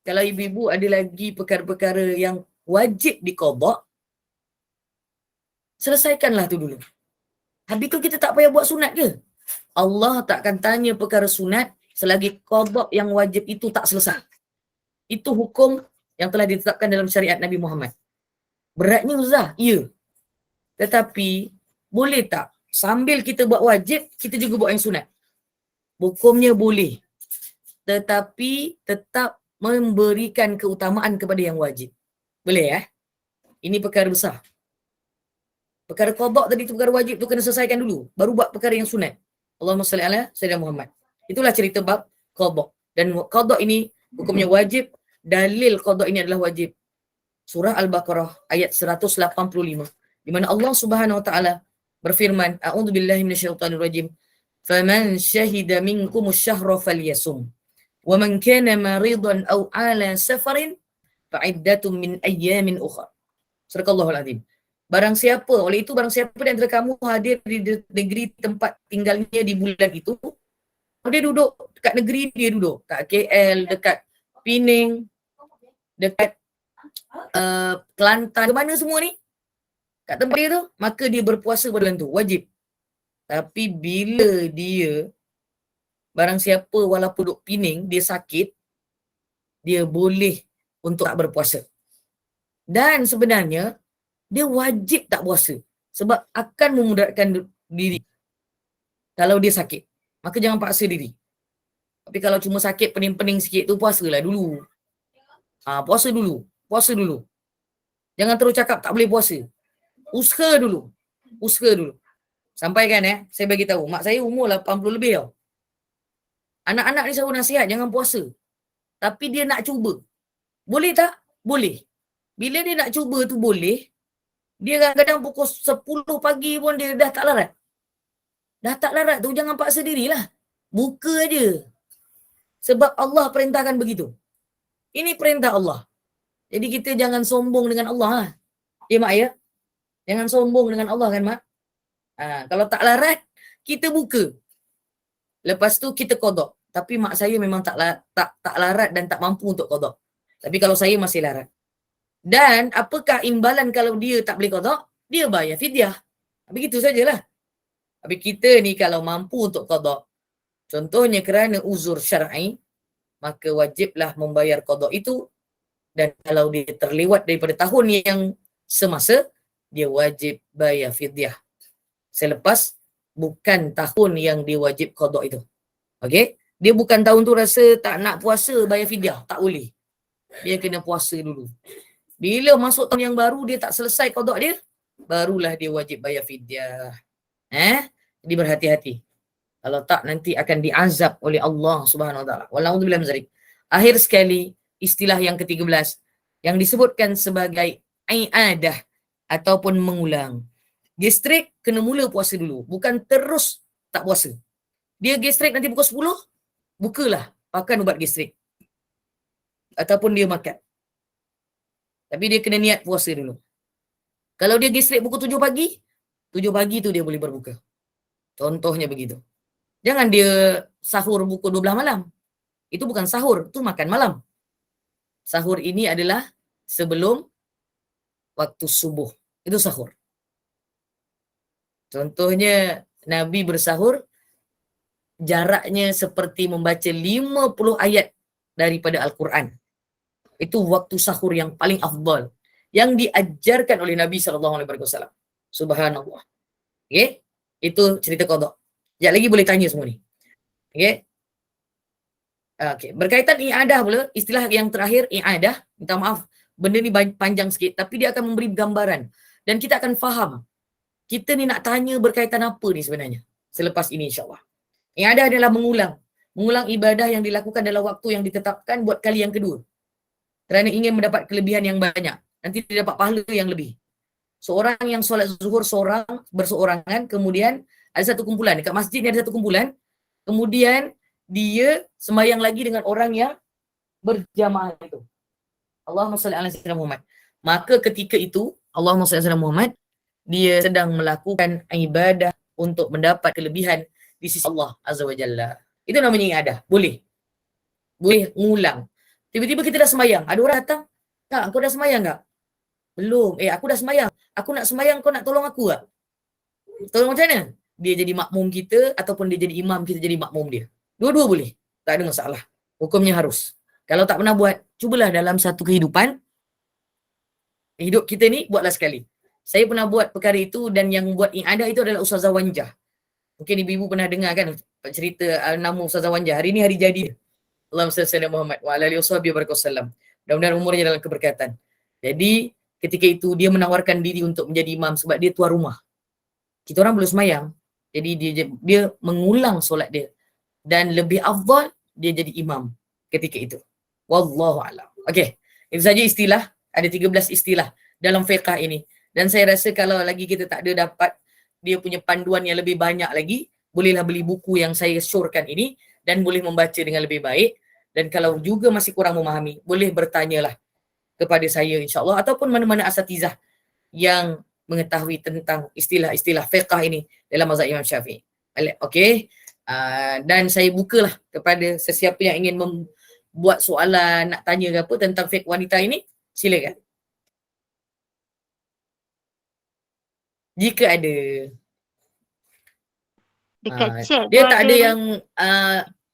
kalau ibu-ibu ada lagi perkara-perkara yang wajib diqada, selesaikanlah tu dulu. Habis tu kita tak payah buat sunat ke? Allah takkan tanya perkara sunat selagi qada yang wajib itu tak selesai. Itu hukum yang telah ditetapkan dalam syariat Nabi Muhammad. Beratnya Ustazah? Ya. Tetapi boleh tak sambil kita buat wajib, kita juga buat yang sunat? Hukumnya boleh. Tetapi tetap memberikan keutamaan kepada yang wajib. Boleh Ini perkara besar. Perkara qada tadi tu, perkara wajib tu kena selesaikan dulu. Baru buat perkara yang sunat. Allahumma salli ala sayyidina Muhammad. Itulah cerita bab qada. Dan qada ini hukumnya wajib. Dalil qada ini adalah wajib. Surah Al-Baqarah ayat 185. Di mana Allah Subhanahu wa taala berfirman, a'udzubillahi minasyaitonirrajim. Faman syahida minkumus syahra falyasum. Wa man kana maridan aw ala safarin fa'iddatun min ayyamin ukhra. Sadaqallahul azim. Barang siapa di antara kamu hadir di negeri tempat tinggalnya di bulan itu, dia duduk dekat negeri dia duduk, kat KL, dekat Pening, dekat Kelantan, ke mana semua ni, kat tempat dia tu, maka dia berpuasa pada bulan tu, wajib. Tapi bila dia, barang siapa walaupun duduk Pening, dia sakit, dia boleh untuk tak berpuasa. Dan sebenarnya, dia wajib tak puasa. Sebab akan memudaratkan diri. Kalau dia sakit, maka jangan paksa diri. Tapi kalau cuma sakit pening-pening sikit tu, puasalah dulu. Puasa dulu. Jangan terus cakap tak boleh puasa. Usaha dulu. Sampai kan saya bagi tahu, mak saya umur 80 lebih tau. Anak-anak ni selalu nasihat jangan puasa. Tapi dia nak cuba. Boleh tak? Boleh. Bila dia nak cuba tu boleh, dia kadang-kadang pukul 10 pagi pun dia dah tak larat. Dah tak larat tu jangan paksa dirilah. Buka aja. Sebab Allah perintahkan begitu. Ini perintah Allah. Jadi kita jangan sombong dengan Allah. Ya mak ya? Jangan sombong dengan Allah kan mak? Kalau tak larat, kita buka. Lepas tu kita qada. Tapi mak saya memang tak larat dan tak mampu untuk qada. Tapi kalau saya masih larat. Dan apakah imbalan kalau dia tak boleh qada? Dia bayar fidyah. Begitu sajalah. Tapi kita ni kalau mampu untuk qada, contohnya kerana uzur syar'i, maka wajiblah membayar qada itu. Dan kalau dia terlewat daripada tahun yang semasa, dia wajib bayar fidyah. Selepas bukan tahun yang dia wajib qada itu. Okey? Dia bukan tahun tu rasa tak nak puasa bayar fidyah, tak boleh. Dia kena puasa dulu. Bila masuk tahun yang baru dia tak selesai qada dia, barulah dia wajib bayar fidyah. Jadi berhati-hati. Kalau tak nanti akan diazab oleh Allah Subhanahu wa taala. Wallahu a'lam. Akhir sekali, istilah yang ke-13 yang disebutkan sebagai i'adah ataupun mengulang. Gastrik kena mula puasa dulu, bukan terus tak puasa. Dia gastrik nanti pukul 10, bukalah makan ubat gastrik. Ataupun dia makan. Tapi dia kena niat puasa dulu. Kalau dia gastrik pukul 7 pagi, 7 pagi tu dia boleh berbuka. Contohnya begitu. Jangan dia sahur pukul 12 malam. Itu bukan sahur, itu makan malam. Sahur ini adalah sebelum waktu subuh. Itu sahur. Contohnya Nabi bersahur jaraknya seperti membaca 50 ayat daripada Al-Quran. Itu waktu sahur yang paling afdal yang diajarkan oleh Nabi SAW. Subhanallah. Okay? Itu cerita qada. Sekejap lagi boleh tanya semua ni. Okay? Okay. Berkaitan i'adah pula, istilah yang terakhir i'adah, minta maaf, benda ni panjang sikit, tapi dia akan memberi gambaran. Dan kita akan faham, kita ni nak tanya berkaitan apa ni sebenarnya, selepas ini insyaAllah. I'adah adalah mengulang. Mengulang ibadah yang dilakukan dalam waktu yang ditetapkan buat kali yang kedua. Kerana ingin mendapat kelebihan yang banyak. Nanti dia dapat pahala yang lebih. Seorang yang solat zuhur seorang, berseorangan, kemudian ada satu kumpulan. Dekat masjid ni ada satu kumpulan. Kemudian dia sembahyang lagi dengan orang yang berjamaah itu. Allahumma salli ala sayyidina Muhammad. Maka ketika itu, Allahumma salli ala sayyidina Muhammad, dia sedang melakukan ibadah untuk mendapat kelebihan di sisi Allah Azza wa Jalla. Itu namanya i'adah. Boleh. Boleh ngulang. Tiba-tiba kita dah sembahyang. Ada orang datang, "Kak, kau dah sembahyang tak?" "Belum." "Aku dah sembahyang. Aku nak sembahyang, kau nak tolong aku tak?" Tolong macam mana? Dia jadi makmum kita ataupun dia jadi imam, kita jadi makmum dia. Dua-dua boleh. Tak ada masalah. Hukumnya harus. Kalau tak pernah buat, cubalah dalam satu kehidupan. Hidup kita ni, buatlah sekali. Saya pernah buat perkara itu dan yang buat i'adah itu adalah Ustazah Wanjah. Mungkin ibu-ibu pernah dengar kan cerita nama Ustazah Wanjah. Hari ni hari jadi dia. Allahumma salli ala Muhammad wa ala alihi wasallam. Mudah-mudahan umurnya dalam keberkatan. Jadi ketika itu dia menawarkan diri untuk menjadi imam sebab dia tuan rumah. Kita orang belum semayang. Jadi dia mengulang solat dia. Dan lebih afdal dia jadi imam ketika itu. Wallahu a'lam. Okey, itu saja istilah. Ada 13 istilah dalam fiqh ini. Dan saya rasa kalau lagi kita tak ada dapat dia punya panduan yang lebih banyak lagi, bolehlah beli buku yang saya syorkan ini dan boleh membaca dengan lebih baik. Dan kalau juga masih kurang memahami, boleh bertanyalah kepada saya insyaAllah ataupun mana-mana asatizah yang mengetahui tentang istilah-istilah fiqh ini dalam mazhab Imam Syafi'i. Okey. Dan saya bukalah kepada sesiapa yang ingin membuat soalan, nak tanya ke apa tentang fiqh wanita ini, silakan. Jika ada. Dekat chat Dia tu tak ada ni. yang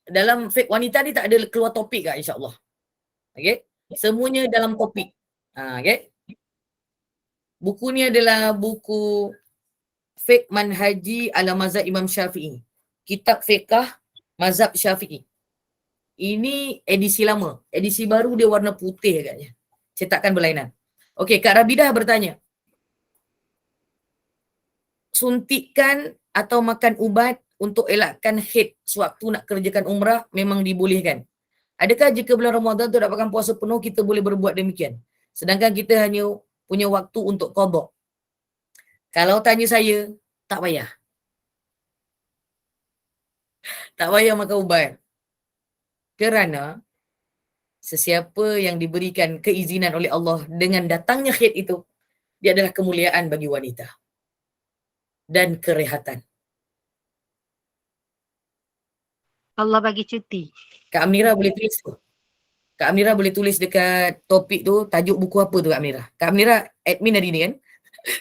dalam fiqh wanita ni tak ada keluar topik kak insyaAllah. Okay. Semuanya dalam topik. Okay. Buku ni adalah buku Fiqh Manhaji ala Mazhab Imam Syafi'i. Kitab Fiqh Mazhab Syafi'i. Ini edisi lama. Edisi baru dia warna putih agaknya. Cetakan berlainan. Okey, Kak Rabidah bertanya. Suntikan atau makan ubat untuk elakkan haid sewaktu nak kerjakan umrah memang dibolehkan. Adakah jika bulan Ramadan tu dapatkan puasa penuh kita boleh berbuat demikian? Sedangkan kita hanya punya waktu untuk qada. Kalau tanya saya, tak payah. Tak payah makan ubat. Kerana sesiapa yang diberikan keizinan oleh Allah dengan datangnya haid itu, dia adalah kemuliaan bagi wanita. Dan kerehatan. Allah bagi cuti. Kak Amira boleh tulis tu. Kak Amira boleh tulis dekat topik tu, tajuk buku apa tu Kak Amira. Kak Amira admin hari ni kan?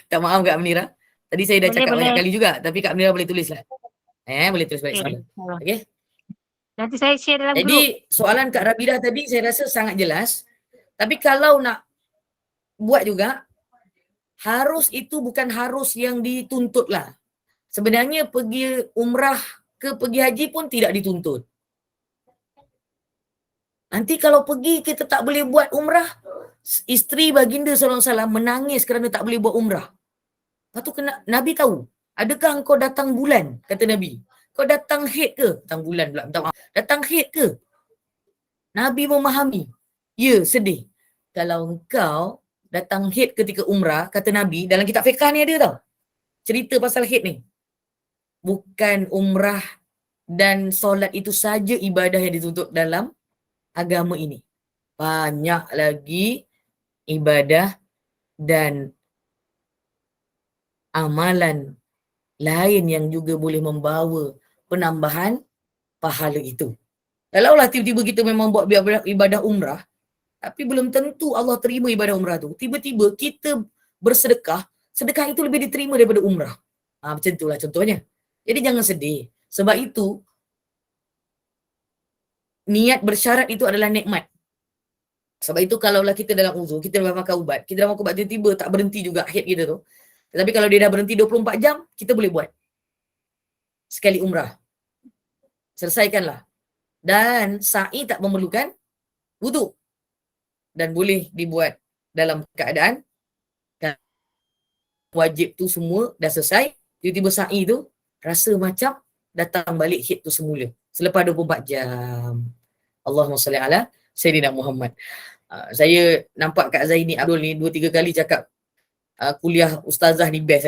Tak maaf Kak Amira. Tadi saya dah cakap banyak kali juga, tapi Kak Amira boleh tulis lah. Boleh tulis balik soalan. Okay? Nanti saya share dalam grup. Jadi soalan Kak Rabidah tadi saya rasa sangat jelas. Tapi kalau nak buat juga, harus itu bukan harus yang dituntut lah. Sebenarnya pergi umrah ke pergi haji pun tidak dituntut. Nanti kalau pergi kita tak boleh buat umrah, isteri baginda SAW menangis kerana tak boleh buat umrah. Lepas tu Nabi tahu, adakah engkau datang bulan? Kata Nabi. Kau datang haid ke? Datang bulan pula, minta maaf. Datang haid ke? Nabi memahami. Ya, sedih. Kalau engkau datang haid ketika umrah, kata Nabi, dalam kitab fiqh ni ada tau. Cerita pasal haid ni. Bukan umrah dan solat itu saja ibadah yang dituntut dalam agama ini. Banyak lagi ibadah dan amalan lain yang juga boleh membawa penambahan pahala itu. Kalaulah tiba-tiba kita memang buat ibadah umrah, tapi belum tentu Allah terima ibadah umrah tu. Tiba-tiba kita bersedekah, sedekah itu lebih diterima daripada umrah. Macam itulah contohnya. Jadi jangan sedih. Sebab itu, niat bersyarat itu adalah nikmat. Sebab itu kalaulah kita dalam uzur, kita dah makan ubat, kita dah makan ubat tiba-tiba tak berhenti juga haid kita tu. Tetapi kalau dia dah berhenti 24 jam, kita boleh buat. Sekali umrah. Selesaikanlah. Dan sa'i tak memerlukan wuduk. Dan boleh dibuat dalam keadaan wajib tu semua dah selesai, tiba-tiba sa'i tu rasa macam datang balik haid tu semula. Selepas 24 jam. Allahumma salli ala Sayyidina Muhammad. Saya nampak Kak Zaini Abdul ni 2-3 kali cakap kuliah ustazah ni best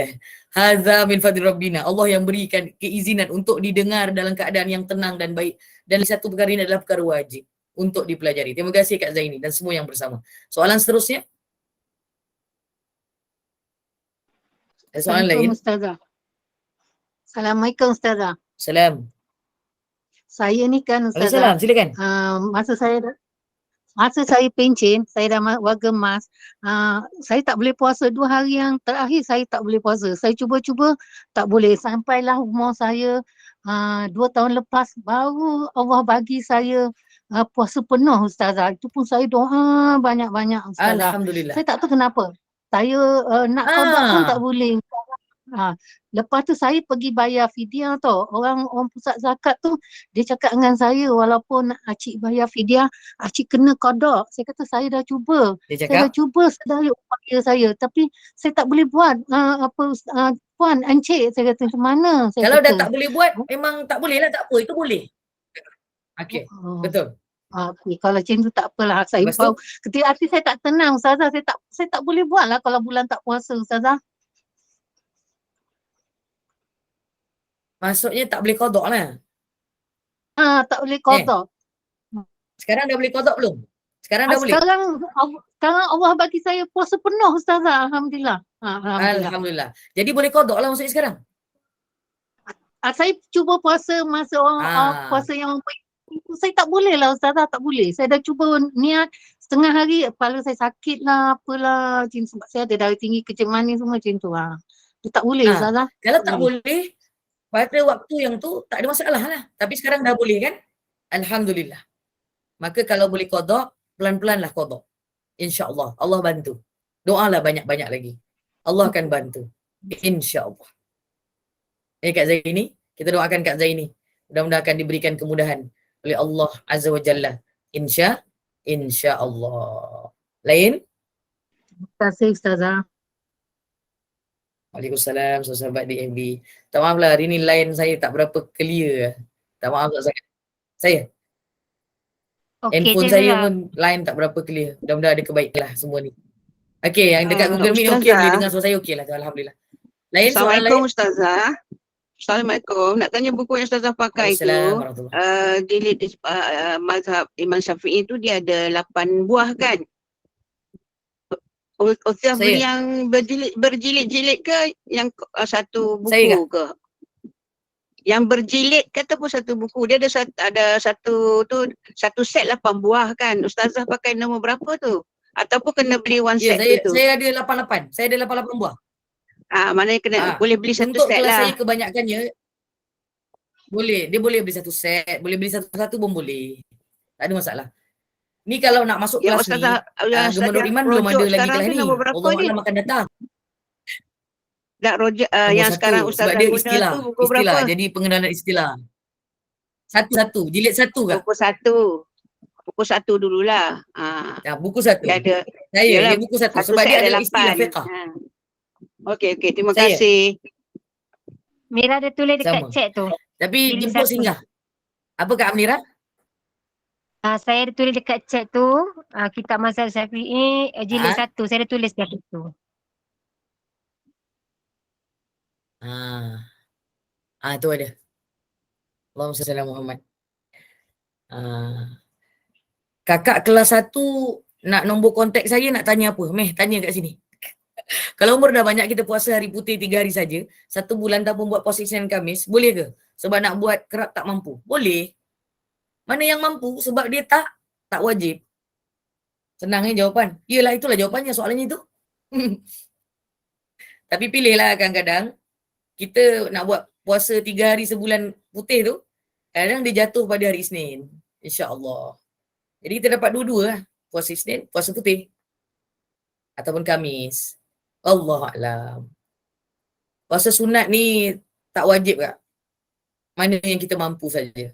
Hadza min fadli Rabbina. Allah yang berikan keizinan untuk didengar dalam keadaan yang tenang dan baik. Dan satu perkara ini adalah perkara wajib untuk dipelajari. Terima kasih Kak Zaini dan semua yang bersama. Soalan seterusnya? Soalan lain? Ustazah. Assalamualaikum Ustazah. Salam. Saya ni kan Waalaikumsalam, Ustazah. silakan. Masa saya pencen, saya dah warga emas, saya tak boleh puasa 2 hari yang terakhir saya tak boleh puasa. Saya cuba-cuba tak boleh. Sampailah umur saya 2 tahun lepas baru Allah bagi saya puasa penuh Ustazah. Itu pun saya doa banyak-banyak Ustazah. Alhamdulillah. Saya tak tahu kenapa. Saya nak qada pun tak boleh. Lepas tu saya pergi bayar fidyah tau. Orang pusat zakat tu dia cakap dengan saya walaupun acik bayar fidyah, acik kena qada. Saya kata saya dah cuba. Dia Saya dah cakap, cuba sedaya upaya saya tapi saya tak boleh buat puan encik saya kata macam mana saya kalau kata. dah tak boleh buat, memang tak boleh lah, tak apa. Itu boleh. Okey, betul. Okay, kalau macam tu tak apalah. Saya Lepas tu? tahu ketika hati saya tak tenang Ustazah. Saya tak boleh buat lah kalau bulan tak puasa Ustazah. Maksudnya tak boleh qada lah. Tak boleh qada. Sekarang dah boleh qada belum? Sekarang dah boleh? Sekarang Allah bagi saya puasa penuh Ustazah. Alhamdulillah. Alhamdulillah. Jadi boleh qada lah maksudnya sekarang? Saya cuba puasa masa orang puasa yang saya tak boleh lah Ustazah, tak boleh. Saya dah cuba niat setengah hari, kepala saya sakit lah, apalah. Sebab saya ada darah tinggi, kecil manis semua macam tu lah. Dia tak boleh Ustazah. Kalau tak boleh, pada waktu yang tu tak ada masalah lah. Tapi sekarang dah boleh kan? Alhamdulillah. Maka kalau boleh qada, pelan-pelan lah qada. InsyaAllah. Allah bantu. Doalah banyak-banyak lagi. Allah akan bantu. InsyaAllah. Kak Zaini, kita doakan Kak Zaini. Mudah-mudahan akan diberikan kemudahan oleh Allah Azza wa Jalla. InsyaAllah. Lain? Terima kasih Ustazah. Waalaikumsalam, sahabat DMB. Tak maaf lah, hari ni line saya tak berapa clear. Tak maaf tak sangat. Saya. Handphone saya pun line tak berapa clear. Mudah-mudahan ada kebaikan lah semua ni. Okey, yang dekat Google Meet okey, boleh dengar suara saya okey lah. Alhamdulillah. Lain soalan lain? Assalamualaikum Ustazah. Assalamualaikum. Nak tanya buku yang Ustazah pakai tu. Jilid mazhab Imam Syafi'i tu dia ada 8 buah kan? Ustazah beli yang berjilid-jilid ke yang satu buku ke? Yang berjilid ke ataupun satu buku? Dia ada satu set 8 buah kan? Ustazah pakai nombor berapa tu? Ataupun kena beli one set tu? Saya ada 88. Saya ada 88 buah. Maknanya kena boleh beli satu set lah. Untuk kelas saya kebanyakannya boleh. Dia boleh beli satu set, boleh beli satu-satu pun boleh. Tak ada masalah. Ni kalau nak masuk kelas ni, Gubernur Iman belum ada lagi kelas ni. Allah akan datang. Yang sekarang Ustazah sebab dia guna istilah, tu buku berapa? Jadi pengenalan istilah. Satu-satu, jilid satu ke? Buku satu dululah. Buku satu. Dia buku satu. Sebab dia ada istilah fiqah. Okey, terima kasih. Mira ada tulis dekat chat tu. Tapi jemput singgah. Apa Kak Amira? Saya ada tulis dekat chat tu, kitab mazhab Syafi'i jilid 1. Saya ada tulis dekat situ. Tu ada. Allahumma salli ala Muhammad. Kakak kelas 1 nak nombor kontak saya, nak tanya apa? Meh, tanya kat sini. Kalau umur dah banyak, kita puasa hari putih 3 hari saja, 1 bulan tak pun buat puasa Isnin Khamis, boleh ke? Sebab nak buat kerap tak mampu. Boleh. Mana yang mampu sebab dia tak wajib. Senangnya jawapan. Yelah, itulah jawapannya soalannya itu. Tapi pilihlah kadang-kadang kita nak buat puasa 3 hari sebulan putih tu, kadang dia jatuh pada hari Isnin. InsyaAllah. Jadi kita dapat dua-dua lah. Puasa Isnin, puasa putih. Ataupun Khamis. Allahuakbar. Puasa sunat ni tak wajib tak? Mana yang kita mampu saja.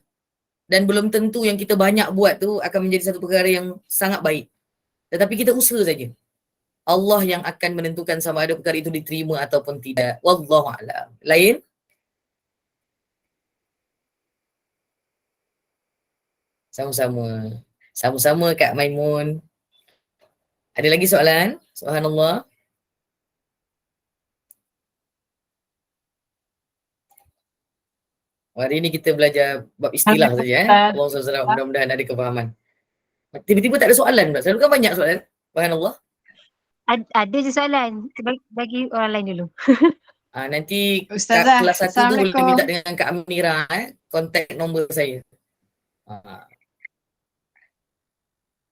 Dan belum tentu yang kita banyak buat tu akan menjadi satu perkara yang sangat baik. Tetapi kita usaha saja. Allah yang akan menentukan sama ada perkara itu diterima ataupun tidak. Wallahualam. Lain? Sama-sama. Sama-sama Kak Maimun. Ada lagi soalan? Subhanallah. Hari ini kita belajar bab istilah saja. Allah SWT, mudah-mudahan ada kefahaman. Tiba-tiba tak ada soalan pula. Selalu kan banyak soalan. Subhanallah. Ada je soalan. Bagi orang lain dulu. Nanti Ustazah, kelas 1 tu boleh Assalamualaikum. minta dengan Kak Amira. Kontak nombor saya.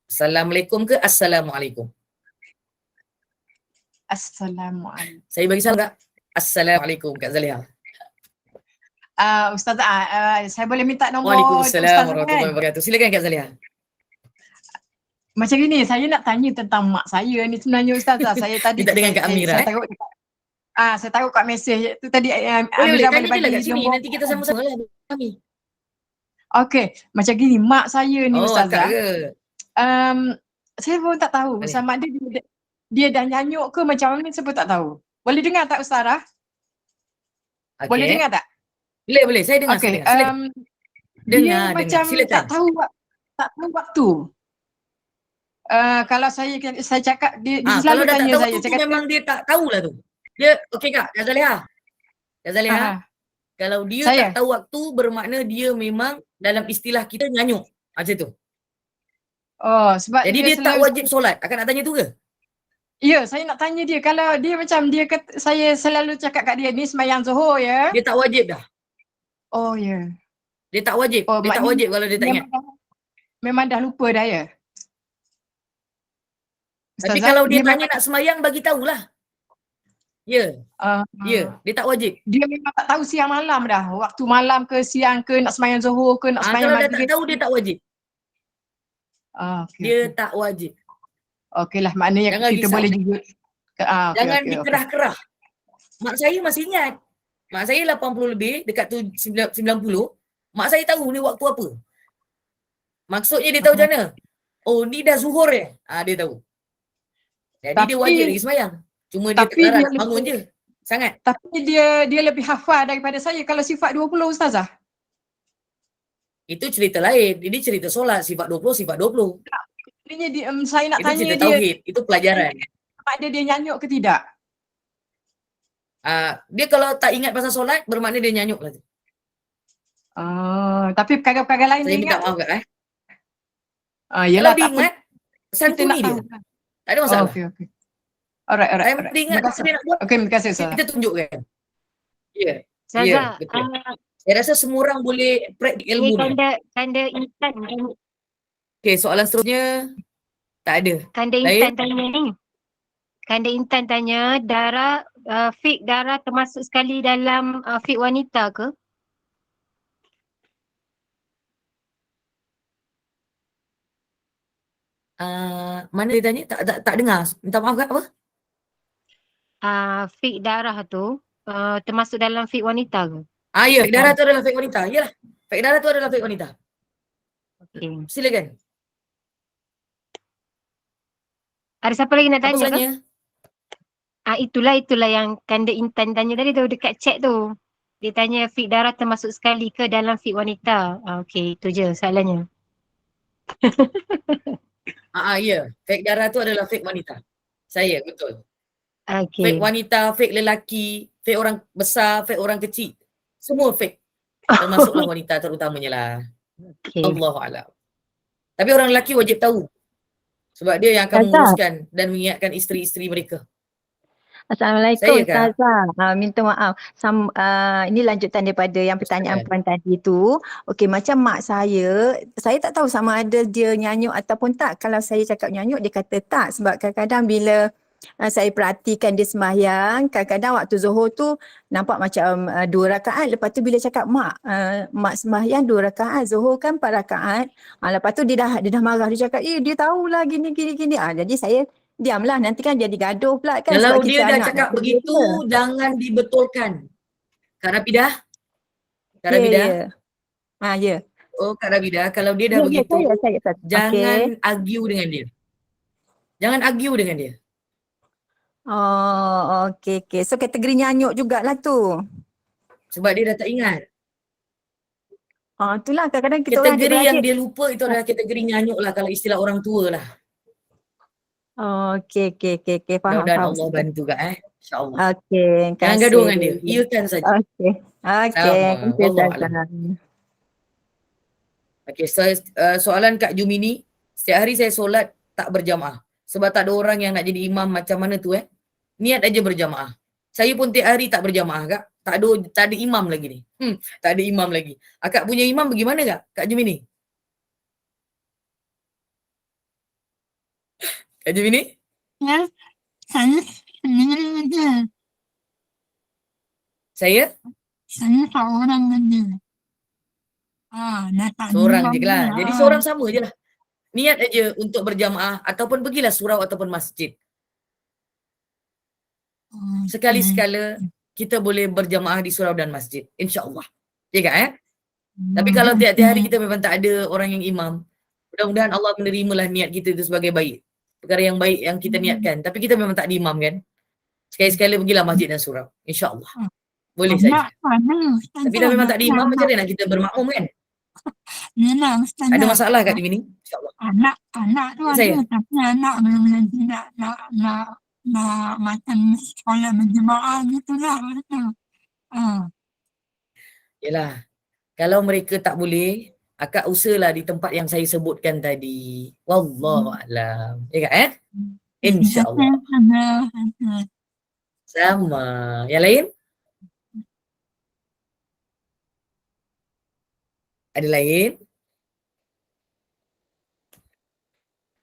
Assalamualaikum ke Assalamualaikum? Assalamualaikum. Saya bagi salam Kak. Assalamualaikum Kak Zaliha. Ustazah, saya boleh minta nombor Waalaikumsalam Ustazah warahmatullahi kan? wabarakatuh. Silakan Kak Zaliha. Macam gini, saya nak tanya tentang mak saya ni sebenarnya Ustazah. Saya tadi Minta dengan Kak Amira, saya taruh dekat saya taruh kat mesej tu tadi Boleh, Amira tanya je lah kat sini. nombor. Nanti kita sama-sama lah kami. Okey, macam gini, mak saya ni Oh, akak Ustazah. ke? Saya pun tak tahu Boleh. sama ada dia dah nyanyuk ke macam mana saya pun tak tahu. Boleh dengar tak Ustazah? Boleh Okey. dengar tak? Boleh. Saya dengar. Okey, Saya dengar. Silakan. dia Dengar. macam Silakan. tak tahu waktu. Kalau saya cakap dia Kalau selalu dah tak tanya tahu saya. tu, Saya kata, memang dia tak tahulah tu. Dia, okey Kak, Kak Zaliha. Kak Zaliha, ah, kalau dia Saya? tak tahu waktu, bermakna dia memang dalam istilah kita nyanyuk. Macam tu. oh sebab Jadi dia tak selalu, wajib solat. Akak nak tanya tu ke? ya saya nak tanya dia kalau dia macam dia kata, saya selalu cakap kat dia ni sembahyang Zuhur ya. Dia tak wajib dah. Oh ya. Dia tak wajib. Oh, Dia tak maknanya wajib kalau dia tak ingat. Memang dah lupa dah ya. Tapi Ustazah, kalau dia memang- tanya nak sembahyang, bagi tahulah. Ya, ya. Dia tak wajib. Dia memang tak tahu siang malam dah. Waktu malam ke siang ke nak sembahyang Zuhur ke nak sembahyang Kalau dah tak maghrib. tahu, dia tak wajib. Okay, Dia tak wajib. Okeylah, maknanya Jangan kita risau. boleh juga. Jangan dikerah-kerah. Mak saya masih ingat. Mak saya 80 lebih, dekat tu 90. Mak saya tahu ni waktu apa. Maksudnya dia tahu macam mana? Oh, ni dah zuhur dia tahu. Jadi dia Tapi- wajib lagi sembahyang. Cuma dia tapi tak dia nak bangun je. Sangat. Tapi dia lebih hafal daripada saya kalau sifat 20 Ustazah. Itu cerita lain. Ini cerita solat. Sifat 20, sifat 20. Maknanya saya nak Itu tanya cerita dia tauhid. Itu pelajaran. sama ada dia nyanyuk ke tidak. Dia kalau tak ingat pasal solat, bermakna dia nyanyuk lah tu. Tapi perkara-perkara lain Saya dia minta ingat. maaf Kak. Yelah, Kalau dia tak apa. ingat, Kita santuni nak dia. tahu. Tak ada masalah. Okey. Alright. Saya dia ingat Terima apa kasih. dia nak buat, Okey, terima kasih Ustazah. kita tunjukkan. Ya. Ustazah, betul. Saya rasa semua orang boleh praktik ini ilmu ni. kanda intan. Okey, soalan seterusnya tak ada. Kanda Lain? Intan tanya ni. Kanda Intan tanya, fik darah termasuk sekali dalam fik wanita ke? Mana dia tanya? Tak dengar. Minta maaf Kak, apa? Fik darah tu termasuk dalam fik wanita ke? Ya, fake darah tu adalah fake wanita. Yalah. Fake darah tu adalah fake wanita. Okay. Silakan. Ada siapa lagi nak Apa tanya ke? soalannya? Itulah yang Kanda Intan tanya tadi tu dekat chat tu. Dia tanya fik darah termasuk sekali ke dalam fik wanita? Okey, itu je soalannya. Ya. Fake darah tu adalah fake wanita. Saya, betul. Okey. Fake wanita, fake lelaki, fake orang besar, fake orang kecil. Semua fake. Termasuklah wanita terutamanya lah. Okey. Allahuakbar. Tapi orang lelaki wajib tahu. Sebab dia yang akan Ustazah. menguruskan dan mengingatkan isteri-isteri mereka. Assalamualaikum Saya kah? Ustazah. Minta maaf. Ini lanjutan daripada yang pertanyaan puan tadi tu. Okey, macam mak saya tak tahu sama ada dia nyanyuk ataupun tak. Kalau saya cakap nyanyuk, dia kata tak. Sebab kadang-kadang bila saya perhatikan dia sembahyang, kadang-kadang waktu Zuhur tu nampak macam 2 rakaat. Lepas tu bila cakap mak sembahyang 2 rakaat, Zuhur kan 4 rakaat. Lepas tu dia dah marah, dia cakap dia tahulah gini. Jadi saya diamlah, nanti kan jadi gaduh pula kan sebab Kalau kita dia dah anak cakap nak kerja begitu, dia. jangan dibetulkan. Kak Rafidah? Kak Ya, Rafidah? ya. Oh, Kak Rafidah, kalau dia dah Ya, begitu, saya. Okey. jangan argue dengan dia. Jangan argue dengan dia. Oh, okey. So kategori nyanyuk jugalah tu. Sebab dia dah tak ingat. Itulah kadang-kadang kita orang Kategori yang adik-beradik. dia lupa itu adalah kategori nyanyuk lah kalau istilah orang tua lah. Okey. Faham. Mudah-mudahan Allah bantu Kak InsyaAllah. Okey, terima Jangan kasih. gaduh dengan dia. Iakan saja. Okey. Sama. Terima kasih Wallahualam. Ustazah. Okey, soalan Kak Jumini. Setiap hari saya solat tak berjamaah. Sebab tak ada orang yang nak jadi imam macam mana tu Niat aja berjamaah. Saya pun tiap hari tak berjamaah Kak. Tak ada imam lagi ni. Tak ada imam lagi. Akak punya imam bagaimana Kak? Kak Jumini? Kak Jumini? Ya, saya sendiri Saya? Saya seorang saja. Dah tak Seorang imam je lah. pula. Jadi seorang sama je lah. Niat aja untuk berjamaah ataupun pergilah surau ataupun masjid. Sekali-sekala kita boleh berjamaah di surau dan masjid. InsyaAllah. Ya Kak Tapi kalau tiap-tiap hari kita memang tak ada orang yang imam, mudah-mudahan Allah menerimalah niat kita itu sebagai baik. Perkara yang baik yang kita niatkan. Tapi kita memang tak ada imam kan. Sekali-sekala pergilah masjid dan surau. InsyaAllah. Boleh saja. Tapi dah memang tak ada imam, macam mana nak kita bermakmum kan? Yelah Ustaz. Ada masalah kat di sini? InsyaAllah. Anak tu Saya? ada, tapi anak belum tidak nak macam sekolah berjemaah gitu lah. Yalah. Kalau mereka tak boleh, akak usahalah di tempat yang saya sebutkan tadi. Wallahualam. Ya Kak InsyaAllah. Sama. Yang lain? Ada lain?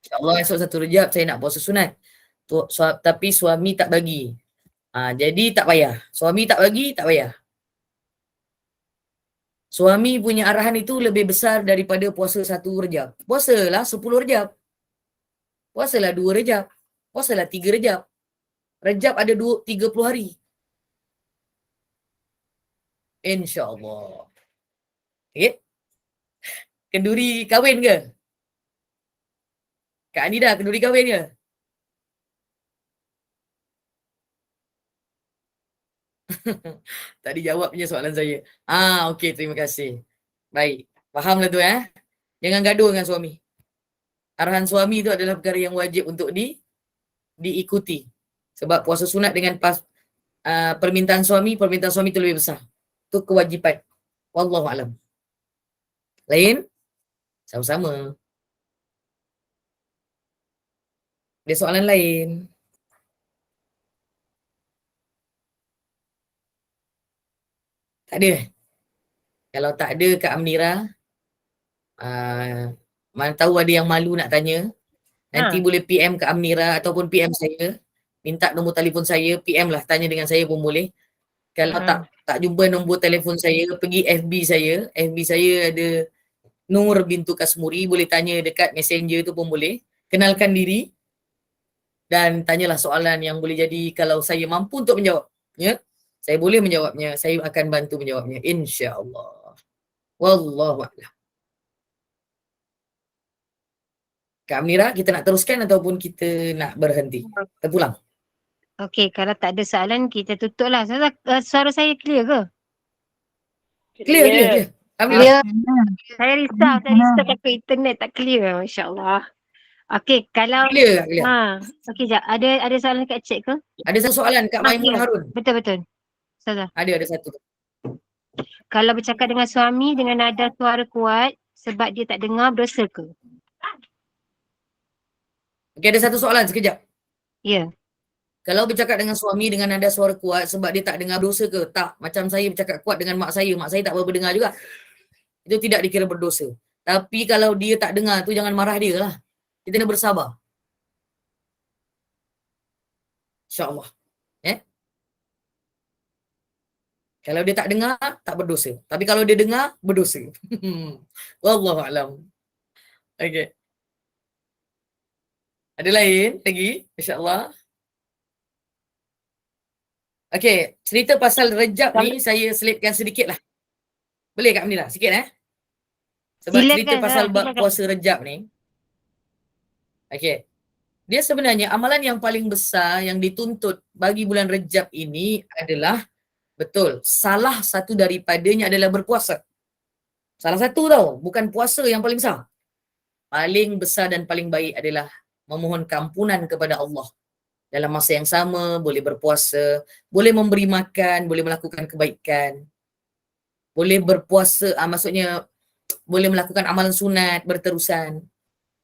InsyaAllah esok 1 Rejab saya nak puasa sunat. Tapi suami tak bagi. Jadi tak payah. Suami tak bagi, tak payah. Suami punya arahan itu lebih besar daripada puasa 1 Rejab. Puasalah 10 Rejab. Puasalah 2 Rejab. Puasalah 3 Rejab. Rejab ada 30 hari. InsyaAllah. Okay? Kenduri kahwin ke? Kak Anida, kenduri kahwin ke? Tak dijawab punya soalan saya. Okey, terima kasih. Baik. Fahamlah tu Jangan gaduh dengan suami. Arahan suami itu adalah perkara yang wajib untuk diikuti. Sebab puasa sunat dengan permintaan suami itu lebih besar. Itu kewajipan. Wallahualam. Lain? Sama-sama. Ada soalan lain? Tak ada? Kalau tak ada Kak Amnira, mana tahu ada yang malu nak tanya, nanti boleh PM Kak Amnira ataupun PM saya, minta nombor telefon saya, PM lah, tanya dengan saya pun boleh. Kalau tak jumpa nombor telefon saya, pergi FB saya ada Nur bintu Kasmuri, boleh tanya dekat messenger tu pun boleh. Kenalkan diri dan tanyalah soalan yang boleh jadi kalau saya mampu untuk menjawabnya, saya boleh menjawabnya, saya akan bantu menjawabnya insya-Allah. Wallahualam. Kak Amnira, kita nak teruskan ataupun kita nak berhenti? Kita pulang. Okey, kalau tak ada soalan kita tutup lah. Suara saya clear ke? Clear. Clear. Saya risau takut internet tak clear. Masya-Allah. Okey, kalau Clear. okey jap. Ada soalan kat chat ke? Ada satu soalan Kak Maimun ya. Harun. Betul. Ustazah. Ada satu. Kalau bercakap dengan suami dengan nada suara kuat sebab dia tak dengar, berdosa ke? Okey, ada satu soalan sekejap. Ya. Kalau bercakap dengan suami dengan nada suara kuat sebab dia tak dengar berdosa ke? Tak. Macam saya bercakap kuat dengan mak saya tak berapa dengar juga. Itu tidak dikira berdosa. Tapi kalau dia tak dengar tu jangan marah dia lah. Kita kena bersabar. InsyaAllah. Kalau dia tak dengar, tak berdosa. Tapi kalau dia dengar, berdosa. Wallahualam. Okay. Ada lain lagi? InsyaAllah. Okay, cerita pasal Rejab ni saya selipkan sedikit lah. Boleh Kak Amnila? Sikit Sebab Silakan, cerita pasal bab silakan. puasa Rejab ni. Okay. Dia sebenarnya amalan yang paling besar yang dituntut bagi bulan Rejab ini adalah, betul, salah satu daripadanya adalah berpuasa. Salah satu tau, bukan puasa yang paling besar. Paling besar dan paling baik adalah memohon keampunan kepada Allah. Dalam masa yang sama, boleh berpuasa, boleh memberi makan, boleh melakukan kebaikan, boleh berpuasa, maksudnya boleh melakukan amalan sunat berterusan.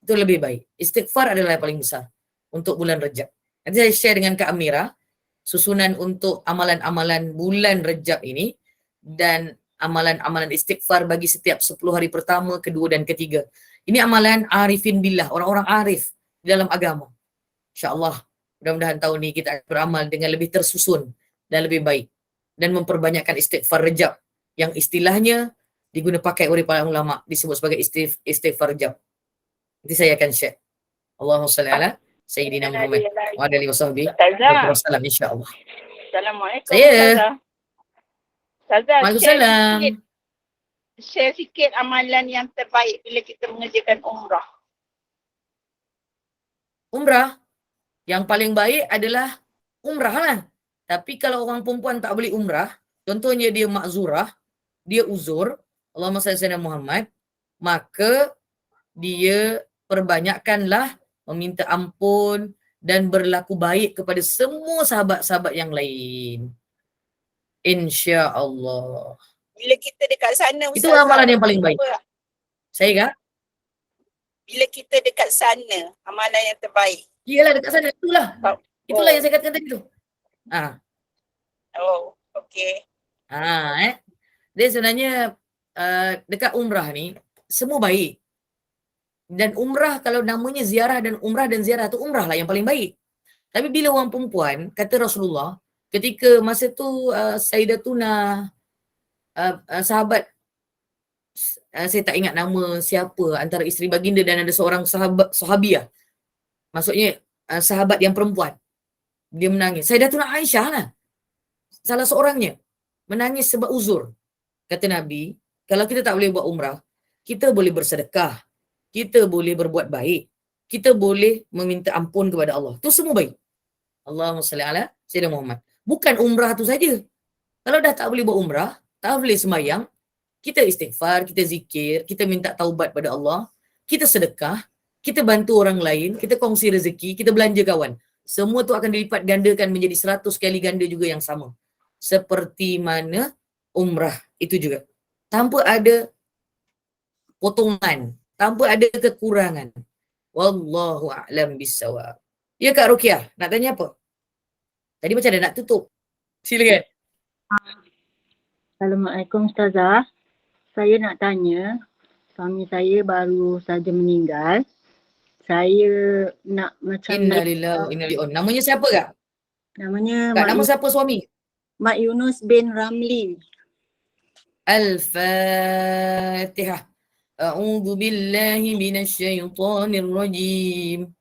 Itu lebih baik. Istighfar adalah yang paling besar untuk bulan Rejab. Nanti saya share dengan Kak Amira susunan untuk amalan-amalan bulan Rejab ini dan amalan-amalan istighfar bagi setiap 10 hari pertama, kedua dan ketiga. Ini amalan arifin billah, orang-orang arif di dalam agama. InsyaAllah, mudah-mudahan tahun ini kita akan beramal dengan lebih tersusun dan lebih baik. Dan memperbanyakkan istighfar Rejab yang istilahnya diguna pakai oleh para ulama disebut sebagai istighfar Rejab. Nanti saya akan share. Allahumma salli ala Sayyidina Muhammad wa alihi wasahbihi wasallam insyaAllah. Assalamualaikum. Saya. Ustazah. Ustazah, Waalaikumsalam. share sikit amalan yang terbaik bila kita mengerjakan umrah. Umrah yang paling baik adalah umrah lah. Tapi kalau orang perempuan tak boleh umrah, contohnya dia makzurah, dia uzur, Allahumma salli ala Muhammad, maka dia perbanyakkanlah meminta ampun dan berlaku baik kepada semua sahabat-sahabat yang lain. InsyaAllah. Bila kita dekat sana, Itu amalan yang paling baik. Saya kak? Bila kita dekat sana, amalan yang terbaik. Iyalah dekat sana, itulah. Oh. Itulah yang saya katakan tadi tu. Oh, okey. Dia sebenarnya dekat umrah ni, semua baik. Dan umrah kalau namanya ziarah dan ziarah tu umrah lah yang paling baik. Tapi bila orang perempuan, kata Rasulullah, ketika masa tu Sayyidatuna sahabat, saya tak ingat nama siapa antara isteri baginda dan ada seorang sahabiah. Maksudnya sahabat yang perempuan. Dia menangis. Sayyidatuna Aisyah lah. Salah seorangnya. Menangis sebab uzur. Kata Nabi, kalau kita tak boleh buat umrah, kita boleh bersedekah. Kita boleh berbuat baik. Kita boleh meminta ampun kepada Allah. Itu semua baik. Allahumma salli ala Sayyidina Muhammad. Bukan umrah tu saja. Kalau dah tak boleh buat umrah, tak boleh sembahyang, kita istighfar, kita zikir, kita minta taubat pada Allah, kita sedekah, kita bantu orang lain, kita kongsi rezeki, kita belanja kawan. Semua tu akan dilipat gandakan menjadi 100 kali ganda juga yang sama. Seperti mana umrah itu juga. Tanpa ada potongan, tanpa ada kekurangan. Wallahu a'lam bissawab. Ya Kak Rukiah, nak tanya apa? Tadi macam ada nak tutup. Silakan. Assalamualaikum Ustazah. Saya nak tanya, suami saya baru saja meninggal. Saya nak macam Innalillahi wa inna ilaihi raji'un. Namanya siapa Kak? namanya Kak, nama siapa suami? Mak Yunus bin Ramli. Al-Fatihah. A'udzu billahi minasy syaithanir rajim.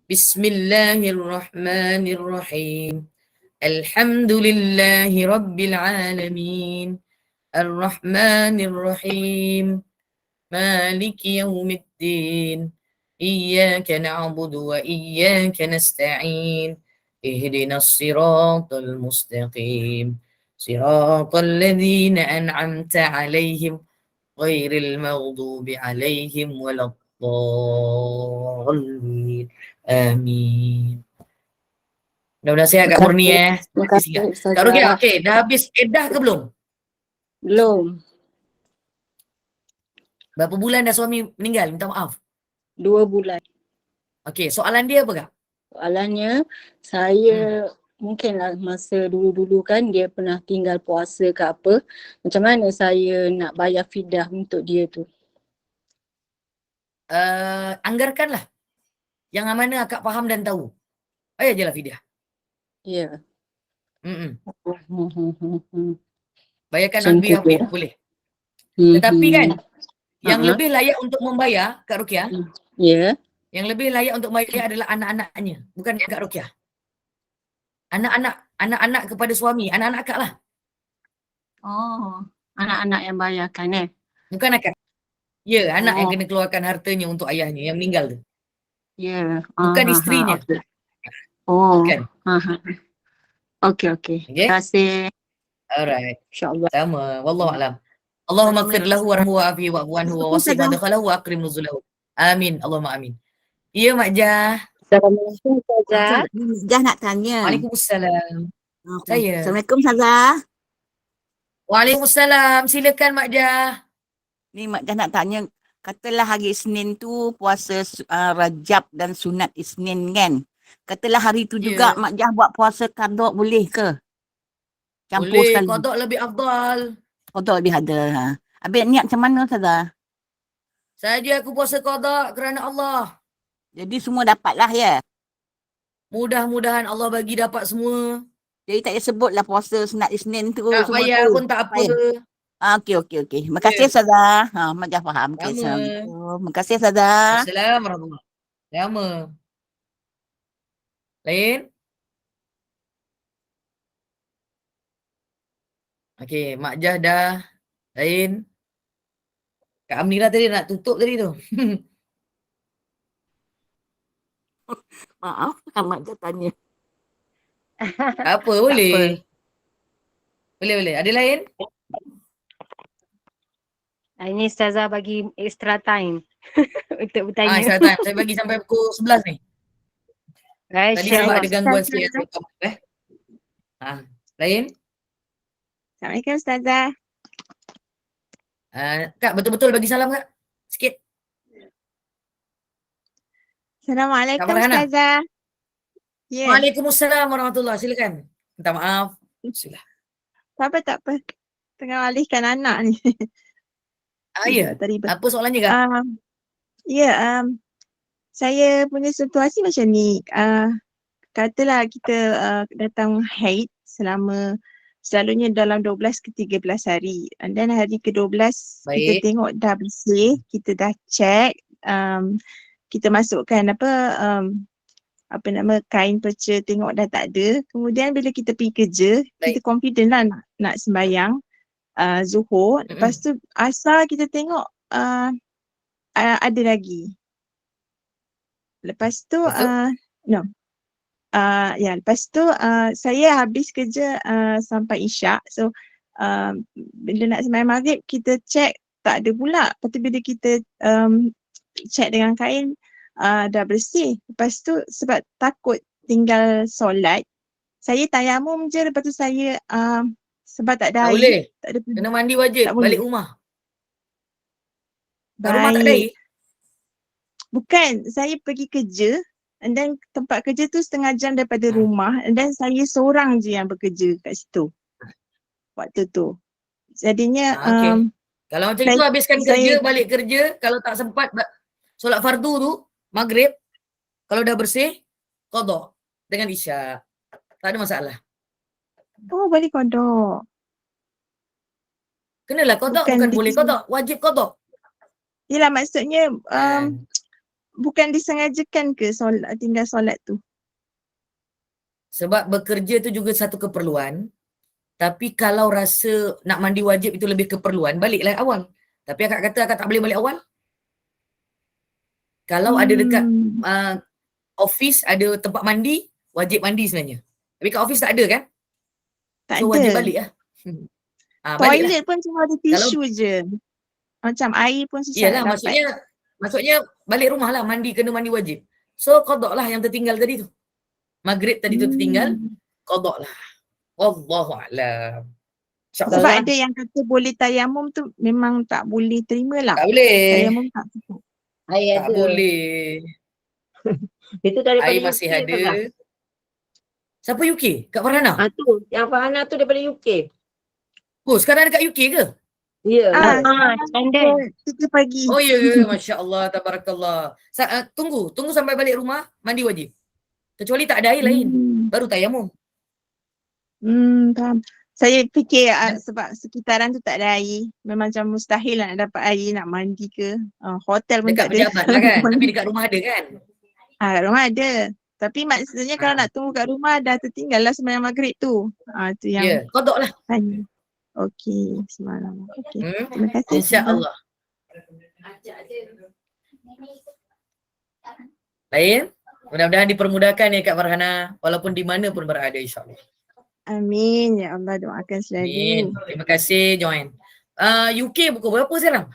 Bismillahirrahmanirrahim. Alhamdulillahi rabbil alamin. Ar-Rahmanir Rahim. Maliki yaumiddin. Iyyaka na'budu wa iyyaka nasta'in. Ihdinas siratal mustaqim. Siratal ladzina an'amta 'alaihim ghairil maghdubi 'alaihim waladdallin. Amin. Mudah-mudahan sehat Kak Murni Terima kasih Kak Rukiah, Ustazah. okey, dah habis iddah ke belum? Belum. Berapa bulan dah suami meninggal? Minta maaf. 2 bulan. Okey, soalan dia apa Kak? Soalannya, saya mungkinlah masa dulu-dulu kan dia pernah tinggal puasa ke apa. Macam mana saya nak bayar fidyah untuk dia tu? Anggarkanlah. Yang mana akak faham dan tahu. Bayar je lah fidyah. Ya. Mm-mm. Hmm. Bayarkan Macam on tu behalf dia. dia. Boleh. Tetapi kan, yang Ha-ha. lebih layak untuk membayar, Kak Rukiah, Ya. yang lebih layak untuk membayar adalah anak-anaknya. Bukan Kak Rukiah. Anak-anak kepada suami. Anak-anak akak lah. Oh, anak-anak yang bayarkan Bukan akak. Ya, anak yang Oh, kena keluarkan hartanya untuk ayahnya yang meninggal tu. ya. Bukan isterinya. Okay. Oh, Bukan. Okey. Okay? Terima kasih. Alright. InsyaAllah. Sama. Wallahualam. Allahumma ighfir lahu warhamhu wa'afihi wa'fu anhu wa wasi' madkhalahu wa akrim nuzulahu. Amin. Allahumma amin. Ya, Mak Jah. Assalamualaikum Ustazah. Jah nak tanya. Waalaikumsalam. Saya. Assalamualaikum Ustazah. Waalaikumsalam. Silakan Mak Jah. Ni Mak Jah nak tanya, katalah hari Isnin tu puasa Rajab dan sunat Isnin kan. Katalah hari tu juga Mak Jah buat puasa qada boleh ke? Campur Boleh. sekali. Qada lebih afdal. Qada lebih ada. Habis niat macam mana Ustazah? Saja aku puasa qada kerana Allah. Jadi semua dapatlah ya. Mudah-mudahan Allah bagi dapat semua. Jadi tak payah sebutlah puasa sunat Isnin tu Tak semua payah tu. pun tak apa. Okey. Terima kasih Ustazah. Mak Jah faham. Okay, Sama. Assalamualaikum. Terima kasih Ustazah. Assalamualaikum warahmatullahi wabarakatuh. Sama. Lain? Okey, Mak Jah dah. Lain? Kak Amira tadi nak tutup tadi tu. Maaf, Mak Jah tanya. Tak apa, boleh. Boleh. Ada lain? Ini Ustazah bagi extra time untuk bertanya. Istirahat time. Saya bagi sampai pukul 11 ni. Tadi sebab ada gangguan sikit. Lain? Assalamualaikum Ustazah. Kak, betul-betul bagi salam Kak. Sikit. Assalamualaikum Kak Farhana. Ustazah. Ya. Waalaikumsalam warahmatullahi. Silakan. Minta maaf. Sila. Tak apa. Tengah alihkan anak ni. Ya. Terlibat. Apa soalannya Kak? Saya punya situasi macam ni. Katalah kita datang haid selalunya dalam 12 ke 13 hari. And then hari ke-12 kita Baik. tengok dah bersih, kita dah check, kita masukkan kain perca, tengok dah tak ada. Kemudian bila kita pergi kerja, kita confident lah nak sembahyang Zuhur. Lepas tu asar kita tengok ada lagi. Lepas tu lepas tu saya habis kerja sampai Isyak. So bila nak sembahyang maghrib kita check tak ada pula. Lepas tu bila kita check dengan kain dah bersih. Lepas tu sebab takut tinggal solat, saya tayamum je. Lepas tu saya sebab tak ada Tak air. boleh. Tak ada, Kena mandi wajib. tak boleh. Balik rumah. Kat rumah tak ada air? Bukan, saya pergi kerja and then tempat kerja tu setengah jam daripada rumah and then saya seorang je yang bekerja kat situ waktu tu. Jadinya Okay. Kalau macam itu habiskan kerja, balik kerja. Kalau tak sempat solat fardu tu, maghrib, kalau dah bersih, qada dengan isyak. Tak ada masalah. boleh qada. Kenalah qada, bukan boleh qada, wajib qada. Yelah maksudnya bukan disengajakan ke tinggal solat tu? Sebab bekerja tu juga satu keperluan. Tapi kalau rasa nak mandi wajib itu lebih keperluan, baliklah awal. Tapi akak kata akak tak boleh balik awal. Kalau ada dekat office ada tempat mandi, wajib mandi sebenarnya. Tapi kat office tak ada kan? Tak so ada. wajib balik lah. Toilet pun cuma ada tisu je. Macam air pun susah Iyalah, nak dapat. maksudnya balik rumah lah, kena mandi wajib. So qada lah yang tertinggal tadi tu. Maghrib tadi tu tertinggal, qada lah. Wallahu a'lam. Sebab ada yang kata boleh tayamum tu memang tak boleh terima lah. Tak boleh. Tayamum tak cukup. Tak boleh. Itu daripada Air masih UK ada. Ustazah. Siapa UK? Kak Farhana? Tu, yang Farhana tu daripada UK. Oh, sekarang dekat UK ke? Ya. London. 3 pagi. Oh ya, ya, Masya Allah, tabarakallah. Tunggu sampai balik rumah, mandi wajib. Kecuali tak ada air lain, baru tayamum. Faham. Saya fikir sebab sekitaran tu tak ada air. Memang macam mustahil lah nak dapat air nak mandi ke. Hotel pun Dekat tak ada. pejabat lah kan, tapi dekat rumah ada kan? Kat rumah ada. Tapi maksudnya kalau nak tunggu kat rumah dah tertinggal lah sembahyang maghrib tu. Tu yang Ya, kodok lah. tanya. Okey, semalam. Okey. Terima kasih. InsyaAllah. Lain? Mudah-mudahan dipermudahkan ya Kak Farhana, walaupun di mana pun berada insyaAllah. Amin. Ya Allah, doakan selalu. Amin. Terima kasih join. UK pukul berapa sekarang?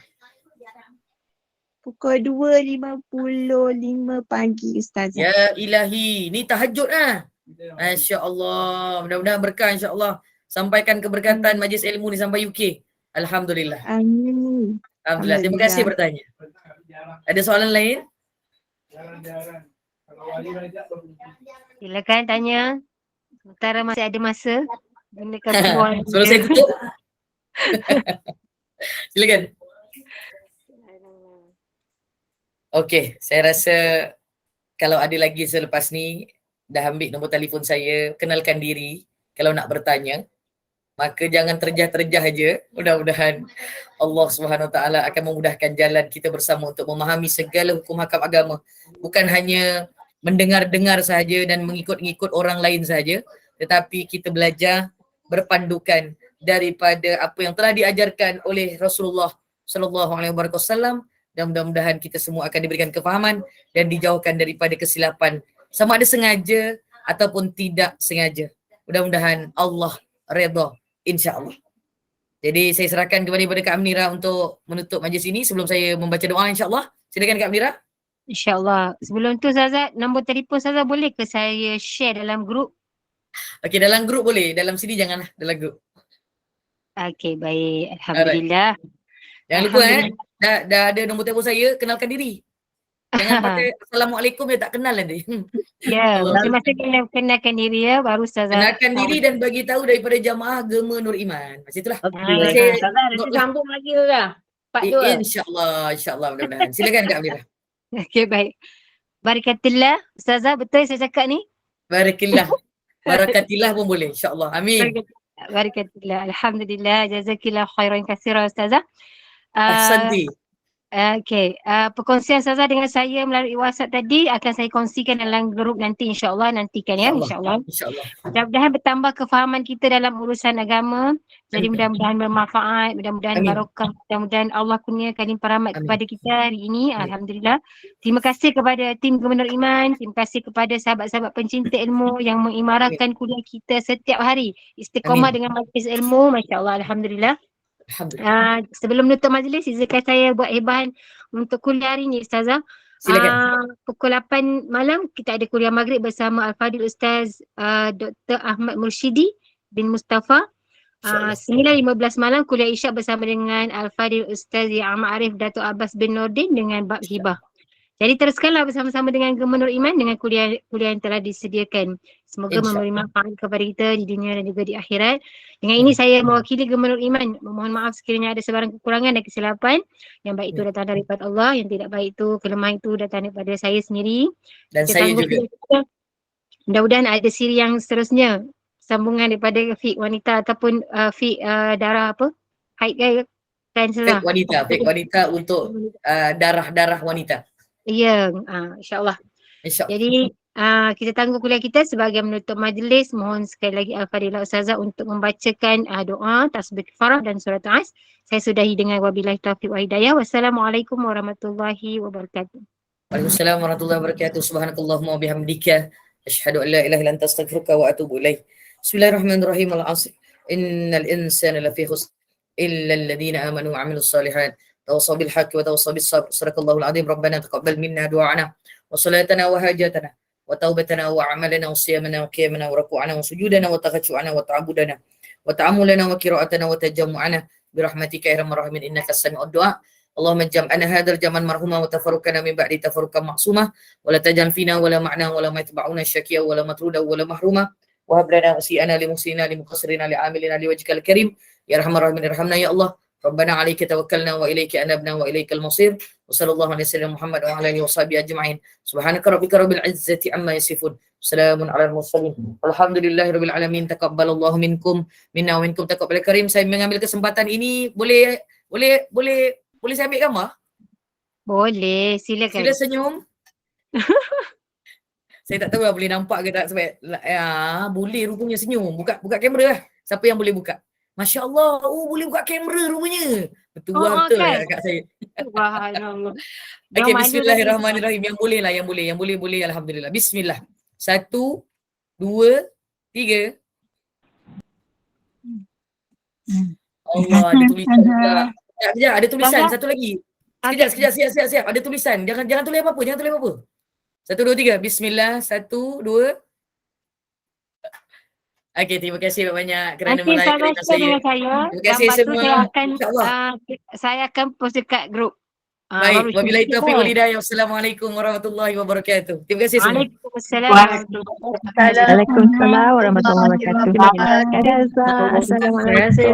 Pukul 2.55 pagi Ustazah. Ya ilahi, ni tahajud lah. Masya Allah, mudah-mudahan berkah insyaAllah. Sampaikan keberkatan majlis ilmu ni sampai UK. Alhamdulillah. Amin. Alhamdulillah. Terima kasih bertanya. Ada soalan lain? Silakan tanya. Sementara masih ada masa. Gunakan peluang. Sebelum saya tutup. Silakan. Okey, saya rasa kalau ada lagi selepas ni, dah ambil nombor telefon saya, kenalkan diri kalau nak bertanya. Maka jangan terjah-terjah aja. Mudah-mudahan Allah Subhanahu Wa Taala akan memudahkan jalan kita bersama untuk memahami segala hukum hakam agama. Bukan hanya mendengar-dengar sahaja dan mengikut-ngikut orang lain sahaja, tetapi kita belajar berpandukan daripada apa yang telah diajarkan oleh Rasulullah sallallahu alaihi wasallam, dan mudah-mudahan kita semua akan diberikan kefahaman dan dijauhkan daripada kesilapan sama ada sengaja ataupun tidak sengaja. Mudah-mudahan Allah redha insya-Allah. Jadi saya serahkan kepada Kak Amnira untuk menutup majlis ini sebelum saya membaca doa insya-Allah. Silakan Kak Amnira. InsyaAllah. Sebelum tu Ustazah, nombor telefon Ustazah boleh ke saya share dalam grup? Okey, dalam grup boleh. Dalam sini janganlah, dalam grup. Okey, baik. Alhamdulillah. Jangan lupa dah ada nombor telefon saya, kenalkan diri. Jangan pakai Assalamualaikum dia tak kenal nanti. Ya, masa-masa kenalkan diri ya, baru Ustazah. Kenalkan diri dan bagi tahu daripada jamaah Gema Nur Iman. Macam itulah. Okey. Ustazah, nanti sambung lagi Ustazah. Part 2. InsyaAllah mudah-mudahan. Silakan Kak Amira. Okey, baik. Barakatillah. Ustazah, betul saya cakap ni? Barakillah. Barakatillah pun boleh insyaAllah. Amin. Barakatillah. Alhamdulillah. Jazakillah khairan katsira Ustazah. Ahsanti. Okey, perkongsian Ustazah dengan saya melalui WhatsApp tadi akan saya kongsikan dalam grup nanti insya-Allah, nantikan ya insya-Allah. InsyaAllah. Mudah-mudahan bertambah kefahaman kita dalam urusan agama. Jadi mudah-mudahan bermanfaat, mudah-mudahan barokah, mudah-mudahan Allah kurniakan limpah rahmat kepada kita hari ini. Alhamdulillah. Terima kasih kepada tim Gema Nur Iman, terima kasih kepada sahabat-sahabat pencinta ilmu yang mengimarahkan kuliah kita setiap hari. Istiqamah dengan majlis ilmu, masya-Allah, alhamdulillah. Sebelum menutup majlis, izinkan saya buat hebahan untuk kuliah hari ni Ustazah. Silakan. Pukul 8 malam kita ada kuliah maghrib bersama Al-Fadhil Ustaz Dr. Ahmad Mursyidi bin Mustafa. 9.15 malam kuliah isyak bersama dengan Al-Fadhil Ustaz Yang Ma'arif Datuk Abbas bin Nordin dengan bab hibah. Jadi teruskanlah bersama-sama dengan Gema Nur Iman dengan kuliah yang telah disediakan. Semoga memberi manfaat kepada kita di dunia dan juga di akhirat. Dengan ini saya mewakili Gema Nur Iman memohon maaf sekiranya ada sebarang kekurangan dan kesilapan. Yang baik itu datang daripada Allah, yang tidak baik itu, kelemahan itu datang daripada saya sendiri. Dan saya juga. Mudah-mudahan ada siri yang seterusnya, sambungan daripada fik wanita ataupun fik darah apa? Haid kan salah. Fik wanita untuk darah-darah wanita. Ya, insyaAllah. Jadi kita tangguh kuliah kita sebagai menutup majlis. Mohon sekali lagi Al-Fadhilah Ustazah untuk membacakan doa, tasbih kifarah dan surat As. Saya sudahi dengan wabillahi taufiq wa hidayah. Wassalamualaikum warahmatullahi wabarakatuh. Waalaikumsalam warahmatullahi wabarakatuh. Subhanakallahumma wabihamdika asyhadu an la ilaha illa anta astaghfiruka wa atubu ilaik. Bismillahirrahmanirrahim. Al-'asr. Innal insana lafi khusr illa alladhina amanu wa 'amilus shalihat. Tawassaw bil haqqi wa tawassaw bis sabr. Sadaqallahul 'azim. Rabbana taqabbal minna du'ana wa salatana wa hajatana wa taubatana wa 'amalana wa siyamana wa qiyamana wa ruku'ana wa sujudana wa takhashu'ana wa ta'abudana wa ta'amulana wa qira'atana wa tajammu'ana bi rahmatika ya arhamar rahimin innaka as-sami'ud du'a. Allahumma jam'ana hadzal jaman marhuma wa tafarruqana min ba'di tafarruqan ma'sumah wa la tajal fina wa la ma'na wa la matba'una syakiya wa la matruda wa la mahruma wa hab lana usi'ana li musina li muqassirina li amilina li wajhikal karim ya arhamar rahimin irhamna ya Allah. Rabbana 'alaika tawakkalna wa ilaika anabna wa ilaikal masir. Wa sallallahu alaihi wasallam Muhammad wa ala alihi washabihi ajma'in. Subhanaka rabbika rabbil izzati amma yasifun. Salamun alal mursalin. Alhamdulillahirabbil alamin. Taqabbalallahu minkum minna wa minkum taqabbal karim. Saya mengambil kesempatan ini boleh saya ambil gambar? Boleh, silakan. Sila senyum. Saya tak tahu lah boleh nampak ke tak sebab boleh rupanya senyum. Buka kamera lah. Siapa yang boleh buka? Masya Allah, boleh buka kamera rupanya. Betul betul kan? lah kakak saya. Subhanallah. Okey, Yang mana bismillahirrahmanirrahim. Yang boleh lah, yang boleh alhamdulillah. Bismillah. 1, 2, 3. Allah, ada tulisan juga. Sekejap, ada tulisan satu lagi. Sekejap, siap. Ada tulisan. Jangan tulis apa-apa, 1, 2, 3. Bismillah. 1, 2. Okey, terima kasih banyak kerana melayan kereta saya. Terima kasih semua. InsyaAllah. Saya akan post dekat grup. Baik, wabillahi taufiq wal hidayah. Wassalamualaikum warahmatullahi wabarakatuh. Terima kasih semua. Waalaikumsalam. Waalaikumsalam warahmatullahi wabarakatuh. Terima kasih. Assalamualaikum.